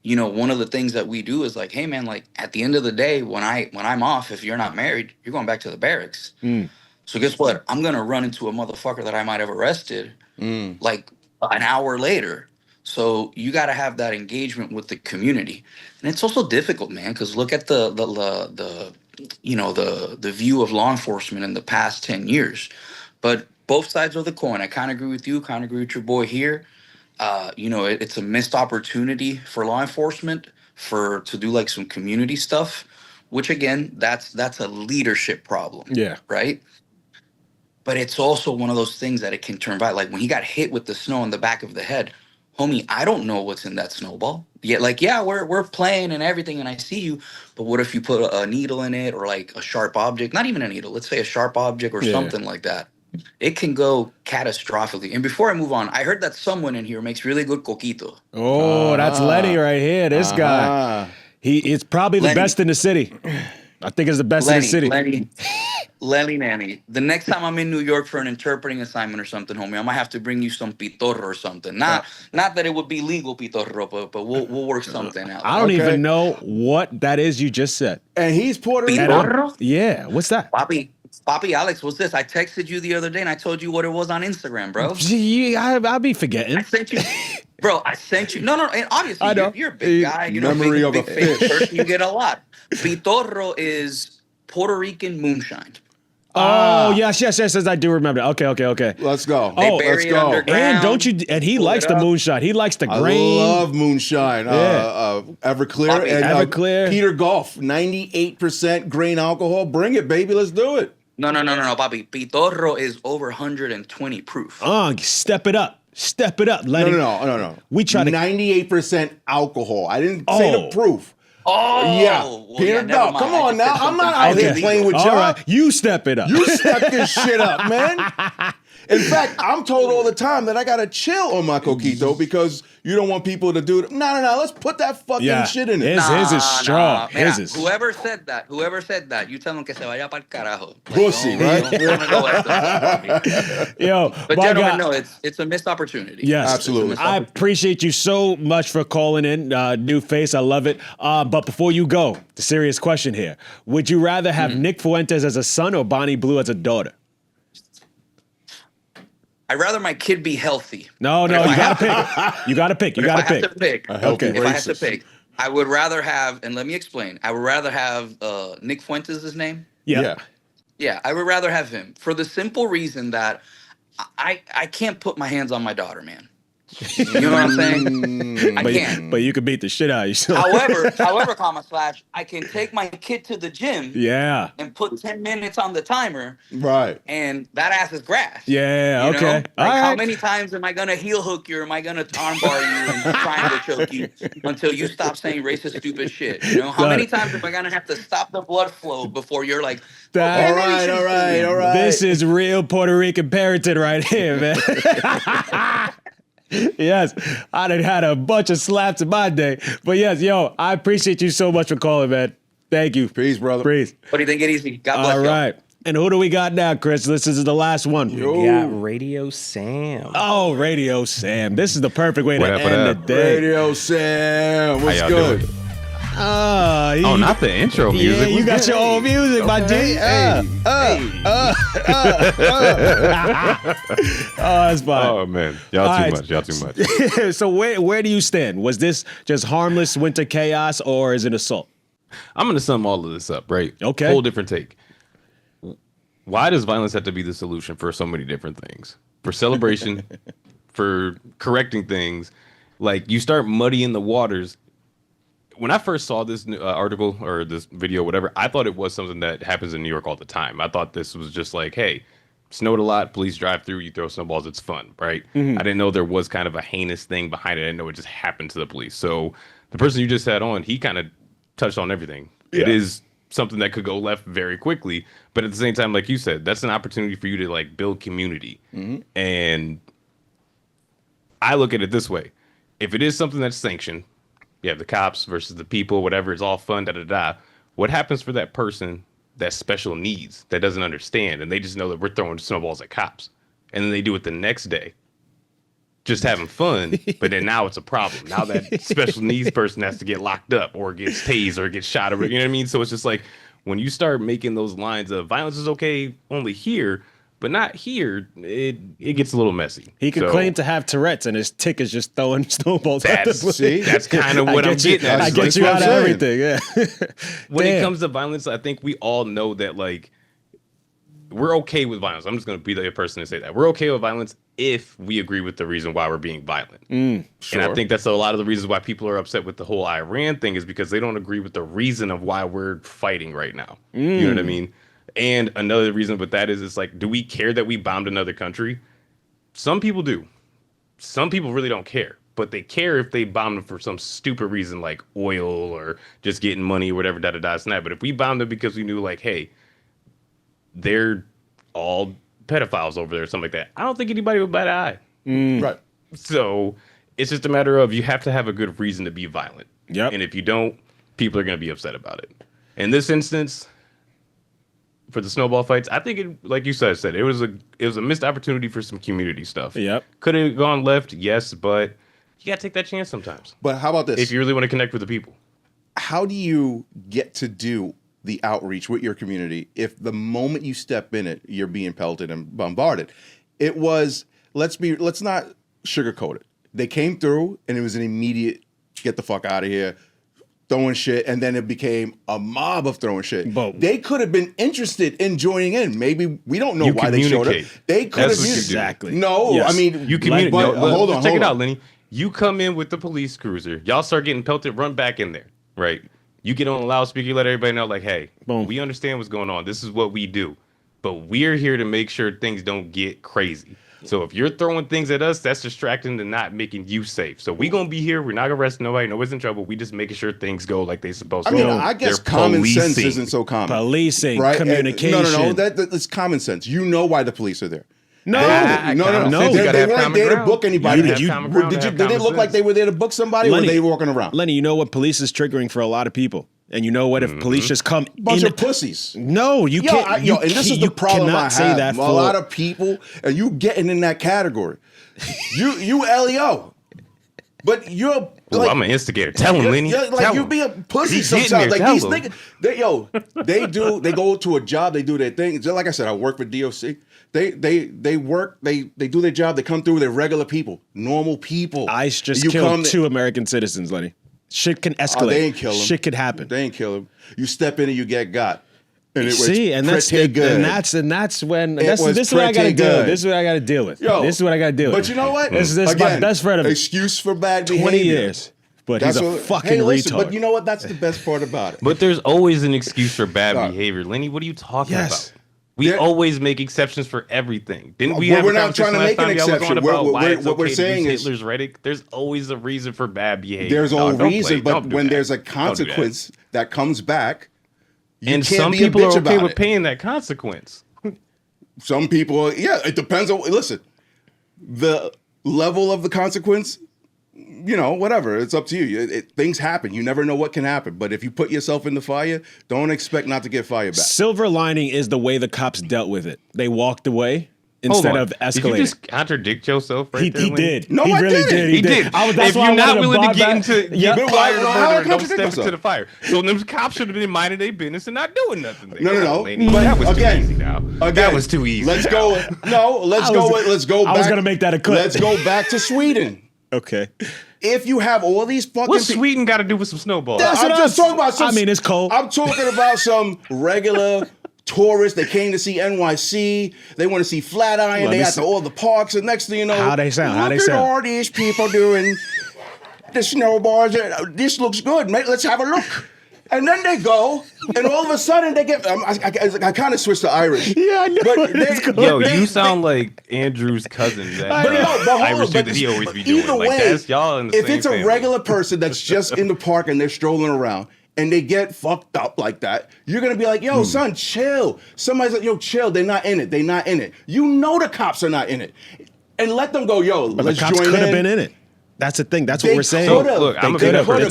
one of the things that we do is like, hey man, like at the end of the day, when I'm off, if you're not married, you're going back to the barracks. So guess what? I'm gonna run into a motherfucker that I might have arrested like an hour later. So you got to have that engagement with the community, and it's also difficult, man. Because look at the view of law enforcement in the past 10 years. But both sides of the coin. I kind of agree with you. Kind of agree with your boy here. It's a missed opportunity for law enforcement to do like some community stuff, which again, that's a leadership problem. Yeah. Right. But it's also one of those things that it can turn violent. Like when he got hit with the snow in the back of the head, homie, I don't know what's in that snowball. We're playing and everything, and I see you. But what if you put a needle in it or like a sharp object? Not even a needle. Let's say a sharp object or something like that. It can go catastrophically. And before I move on, I heard that someone in here makes really good coquito. Oh, that's Lenny right here. This guy. It's probably the best in the city. I think it's the best in the city. Lenny Nanny. The next time I'm in New York for an interpreting assignment or something, homie, I might have to bring you some pitorro or something. Not that it would be legal pitorro, but we'll work something out. I don't even know what that is you just said. And he's Puerto Rican. Pitorro? Yeah, what's that? Papi Alex, what's this? I texted you the other day and I told you what it was on Instagram, bro. I'll be forgetting. I sent you. Bro, I sent you. No, and obviously you're a big guy. Memory of a big person. You get a lot. Pitorro is Puerto Rican moonshine. Oh, yes, I do remember. Okay. Let's go. Let's go. And he likes the moonshine. He likes the grain. I love moonshine. Everclear and Everclear. Peter Golf, 98% grain alcohol. Bring it, baby. Let's do it. No, Papi. Pitorro is over 120 proof. Step it up. Lenny. No. We try to 98% alcohol. I didn't say the proof. Oh, yeah. Well, Peter Golf. Come on now. I'm not out here playing with y'all. All right. You step it up. You step this shit up, man. In fact, I'm told all the time that I gotta chill on my coquito because you don't want people to do it. No. Let's put that fucking shit in it. His is strong. Mira, His is. whoever said that, you tell them que se vaya pa'l carajo. Like, Pussy, right? Yo, but my gentlemen, God. no, it's a missed opportunity. Yes, absolutely. I appreciate you so much for calling in, New Face. I love it. But before you go, the serious question here: would you rather have Nick Fuentes as a son or Bonnie Blue as a daughter? I'd rather my kid be healthy. No, you gotta pick. You gotta pick. If I have to pick, A healthy if I have to racist. pick, I would rather have, and let me explain. I would rather have Nick Fuentes' his name. Yeah. Yeah, I would rather have him for the simple reason that I can't put my hands on my daughter, man. You know what I'm saying? I can't. But you could beat the shit out of yourself. However, I can take my kid to the gym. Yeah. And put 10 minutes on the timer. Right. And that ass is grass. Yeah. You Okay. know? Like, All how right. many times am I gonna heel hook you, or am I gonna armbar you and triangle choke you until you stop saying racist, stupid shit? You know, how many times am I gonna have to stop the blood flow before you're like, All right. This is real Puerto Rican parenting right here, man. Yes, I done had a bunch of slaps in my day. But yes, yo, I appreciate you so much for calling, man. Thank you. Peace, brother. Peace. What do you think? It easy. God bless All you. right. And who do we got now, Chris? This is the last one. We got Radio Sam. Oh, Radio Sam. This is the perfect way What to up, end the what day. Radio Sam. What's How y'all good? doing? Oh, not the intro music. Yeah, you What's got good? your own music, my G. Oh, that's fine. Oh man, y'all All too right. much. Y'all too much. So where do you stand? Was this just harmless winter chaos, or is it assault? I'm gonna sum all of this up, right? Okay. Whole different take. Why does violence have to be the solution for so many different things? For celebration, for correcting things, like you start muddying the waters. When I first saw this article or this video, whatever, I thought it was something that happens in New York all the time. I thought this was just like, hey, snowed a lot, police drive through, you throw snowballs, it's fun, right? I didn't know there was kind of a heinous thing behind it. I didn't know it just happened to the police. So the person you just had on, he kind of touched on everything. It is something that could go left very quickly, but at the same time, like you said, that's an opportunity for you to like build community. And I look at it this way: if it is something that's sanctioned, you have the cops versus the people, whatever, it's all fun, what happens for that person that special needs, that doesn't understand, and they just know that we're throwing snowballs at cops, and then they do it the next day, just having fun, but then now it's a problem. Now that special needs person has to get locked up or gets tased or gets shot, or you know what I mean? So it's just like, when you start making those lines of violence is okay only here, but not here, it gets a little messy. He could claim to have Tourette's, and his tick is just throwing snowballs. That's kind of what I'm getting at. I get you out of everything. Yeah. When it comes to violence, I think we all know that, like, we're okay with violence. I'm just going to be the person to say that. We're okay with violence if we agree with the reason why we're being violent. Sure. And I think that's a lot of the reasons why people are upset with the whole Iran thing, is because they don't agree with the reason of why we're fighting right now. You know what I mean? And another reason with that is, it's like, do we care that we bombed another country? Some people do. Some people really don't care. But they care if they bomb them for some stupid reason, like oil or just getting money or whatever, snap. But if we bombed them because we knew, like, hey, they're all pedophiles over there or something like that, I don't think anybody would bat an eye. Right. So it's just a matter of, you have to have a good reason to be violent. Yep. And if you don't, people are going to be upset about it. In this instance, for the snowball fights, I think it, like you said, it was a missed opportunity for some community stuff. Yep. Could have gone left, yes, but you gotta take that chance sometimes. But how about this? If you really want to connect with the people. How do you get to do the outreach with your community if the moment you step in it, you're being pelted and bombarded? It was, let's not sugarcoat it. They came through and it was an immediate get the fuck out of here, throwing shit, and then it became a mob of throwing shit. They could have been interested in joining in. Maybe we don't know why they showed up. They could have been. Exactly. No, Yes. I mean, You communicate. hold on, check hold it out, on. Lenny. You come in with the police cruiser. Y'all start getting pelted. Run back in there, right? You get on a loudspeaker. You let everybody know, like, hey, we understand what's going on. This is what we do, but we're here to make sure things don't get crazy. So if you're throwing things at us, that's distracting and not making you safe. So we gonna be here. We're not gonna arrest nobody. Nobody's in trouble. We just making sure things go like they supposed to. I mean, go. I guess They're common sense policing. isn't so common. Policing, right? communication. No. That's common sense. You know why the police are there. No. gotta They have weren't common there to ground. book anybody. You gotta have common ground to have Did it common look like sense. they were there to book somebody, or were they walking around? Lenny, you know what? Police is triggering for a lot of people. And you know what? If police just come Bunch in, of pussies. No, you can't. And this is the problem I have. Say that a lot of people, and you getting in that category. you LEO, but you're. Ooh, I'm an instigator. Tell him, Lenny. You be a pussy sometimes. Like these niggas, they go to a job, they do their thing. Just like I said, I work for DOC. They work, they do their job. They come through. They're regular people, normal people. ICE just killed 2 American citizens, Lenny. Shit can escalate. They ain't kill him. Shit could happen. They ain't kill him. You step in and you get got. And That's when this is what I gotta do. This is what I gotta deal with. This is what I gotta deal with. But you know what? This is my best friend of excuse for bad 20 behavior. years. But he's a fucking retard. But you know what? That's the best part about it. But there's always an excuse for bad behavior. Lenny, what are you talking about? We always make exceptions for everything. Didn't we have we're a not trying to make an exception. What we're saying is Hitler's Reddit? There's always a reason for bad behavior. There's a reason, but when there's a consequence that comes back, and some people are okay with paying that consequence. Some people, it depends on. Listen, the level of the consequence. Whatever. It's up to you. Things happen. You never know what can happen. But if you put yourself in the fire, don't expect not to get fired back. Silver lining is the way the cops dealt with it. They walked away instead of escalating. Did you just contradict yourself right there? He did. No, he I really didn't. did. He did. If you're not willing to get into fire to murder, don't step into the fire. So them cops should have been minding their business and not doing nothing. No. But that was too easy now. That was too easy. Let's go. Let's go back. I was gonna make that a clip. Let's go back to Sweden. Okay. If you have all these fucking What's Sweden got to do with some snowballs? I'm just talking about it's cold. I'm talking about some regular tourists that came to see NYC. They want to see Flatiron. They at all the parks. And next thing you know, how they sound? Look at all these people doing the snowballs. This looks good, mate. Let's have a look. And then they go, and all of a sudden they get. I kind of switched to Irish. Yeah, I know. You sound like Andrew's cousin. That Irish dude that he always be doing. Either like way, that's y'all in the if same it's a family. regular person that's just in the park and they're strolling around and they get fucked up like that, you're gonna be like, "Yo, son, chill." Somebody's like, "Yo, chill." They're not in it. They're not in it. You know the cops are not in it, and let them go. Yo, but let's the cops join could have in. been in it. That's the thing. That's what we're saying. So, look, I'm It's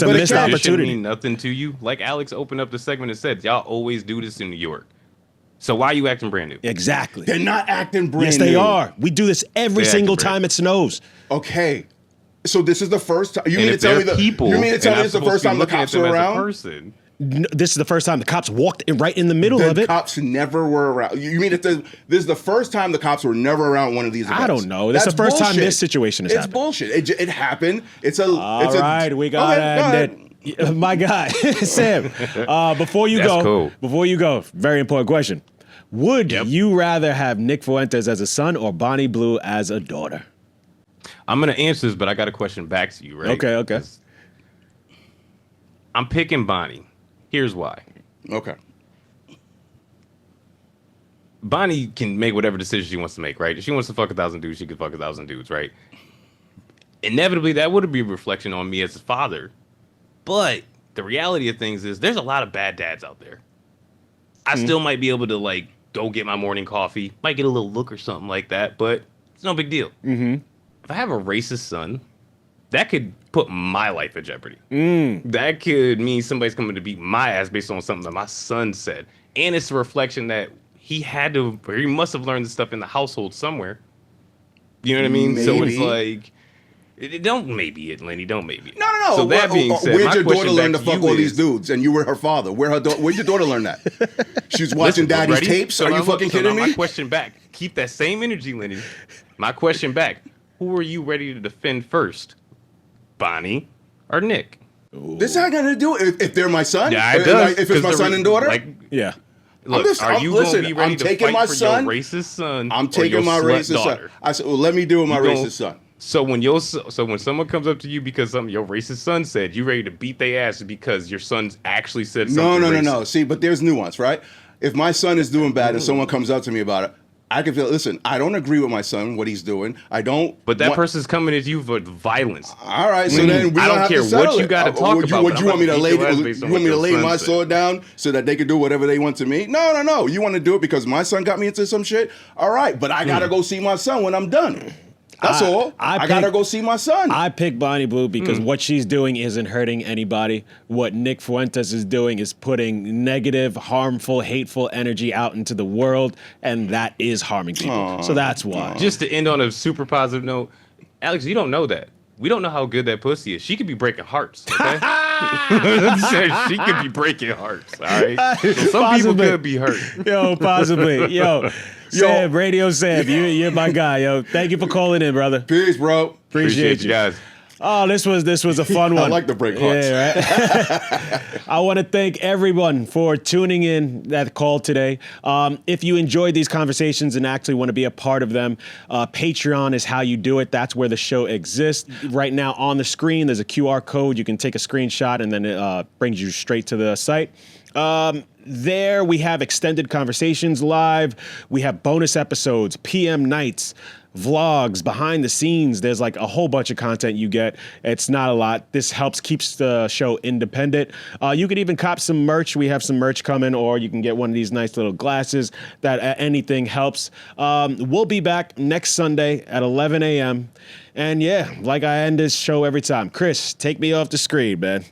a missed It opportunity. shouldn't mean nothing to you. Like Alex opened up the segment and said, y'all always do this in New York. So why are you acting brand new? Exactly. They're not acting brand new. Yes, they are. We do this every They single acting brand time it snows. Okay. So this is the first time. You And mean to if tell me they're people, You mean to tell me and this is I'm the first time the supposed to be cops looking are at them as a around? person. No, this is the first time the cops walked right in the middle of it. Cops never were around. You mean this is the first time the cops were never around one of these events? I don't know. This is the first time this situation has happened. It's bullshit. It happened. All right, we got it. My guy, Sam. Before you go, very important question. Would you rather have Nick Fuentes as a son or Bonnie Blue as a daughter? I'm gonna answer this, but I got a question back to you, right? Okay. I'm picking Bonnie. Here's why. Okay. Bonnie can make whatever decision she wants to make, right? If she wants to fuck 1,000 dudes, she can fuck 1,000 dudes, right? Inevitably, that would be a reflection on me as a father. But the reality of things is there's a lot of bad dads out there. I still might be able to, like, go get my morning coffee, might get a little look or something like that, but it's no big deal. Mm-hmm. If I have a racist son, that could put my life at jeopardy. That could mean somebody's coming to beat my ass based on something that my son said. And it's a reflection that he must have learned this stuff in the household somewhere. You know what I mean? Maybe. So it's like, don't maybe it, Lenny. Don't maybe it. No. So that being said, where'd my your daughter question learn to back fuck you all these is- dudes and you were her father? Where'd your daughter learn that? She was watching Listen, daddy's ready? tapes? So Are now you look, fucking so kidding now me? My question back. Keep that same energy, Lenny. My question back. Who are you ready to defend first? Bonnie or Nick? This ain't gonna do it. If they're my son? Yeah, it does. If it's my son and daughter? Yeah. Look, are you going to be ready I'm to taking fight my for son. your racist son? I'm or taking your my slut racist daughter? son. I said, well, let me do with my racist son. So when someone comes up to you because something your racist son said, you ready to beat their ass because your son's actually said something No. racist. See, but there's nuance, right? If my son is doing bad and someone comes up to me about it, I can feel. Listen, I don't agree with my son what he's doing. I don't. But that person's coming at you for violence. All right, so then we I don't have care to settle what you it. got to talk about. Would you want me to lay? You want me to lay my said. sword down so that they can do whatever they want to me? No. You want to do it because my son got me into some shit? All right, but I gotta go see my son when I'm done. That's all. I gotta go see my son. I picked Bonnie Blue because what she's doing isn't hurting anybody. What Nick Fuentes is doing is putting negative, harmful, hateful energy out into the world, and that is harming people. So that's why. Just to end on a super positive note, Alex, you don't know that. We don't know how good that pussy is. She could be breaking hearts. Okay? She could be breaking hearts. All right. So some people could be hurt. Yo, possibly. Yo. Sam, Radio Sam, you're my guy, yo. Thank you for calling in, brother. Peace, bro. Appreciate you guys. Oh, this was a fun one. I like the break hearts. Yeah, right? I want to thank everyone for tuning in that call today. If you enjoyed these conversations and actually want to be a part of them, Patreon is how you do it. That's where the show exists. Right now on the screen, there's a QR code. You can take a screenshot and then it brings you straight to the site. There we have extended conversations live. We have bonus episodes, PM nights, vlogs, behind the scenes. There's like a whole bunch of content you get. It's not a lot. This keeps the show independent. You could even cop some merch. We have some merch coming, or you can get one of these nice little glasses. That anything helps. We'll be back next Sunday at 11 a.m. And yeah, like I end this show every time. Chris, take me off the screen, man.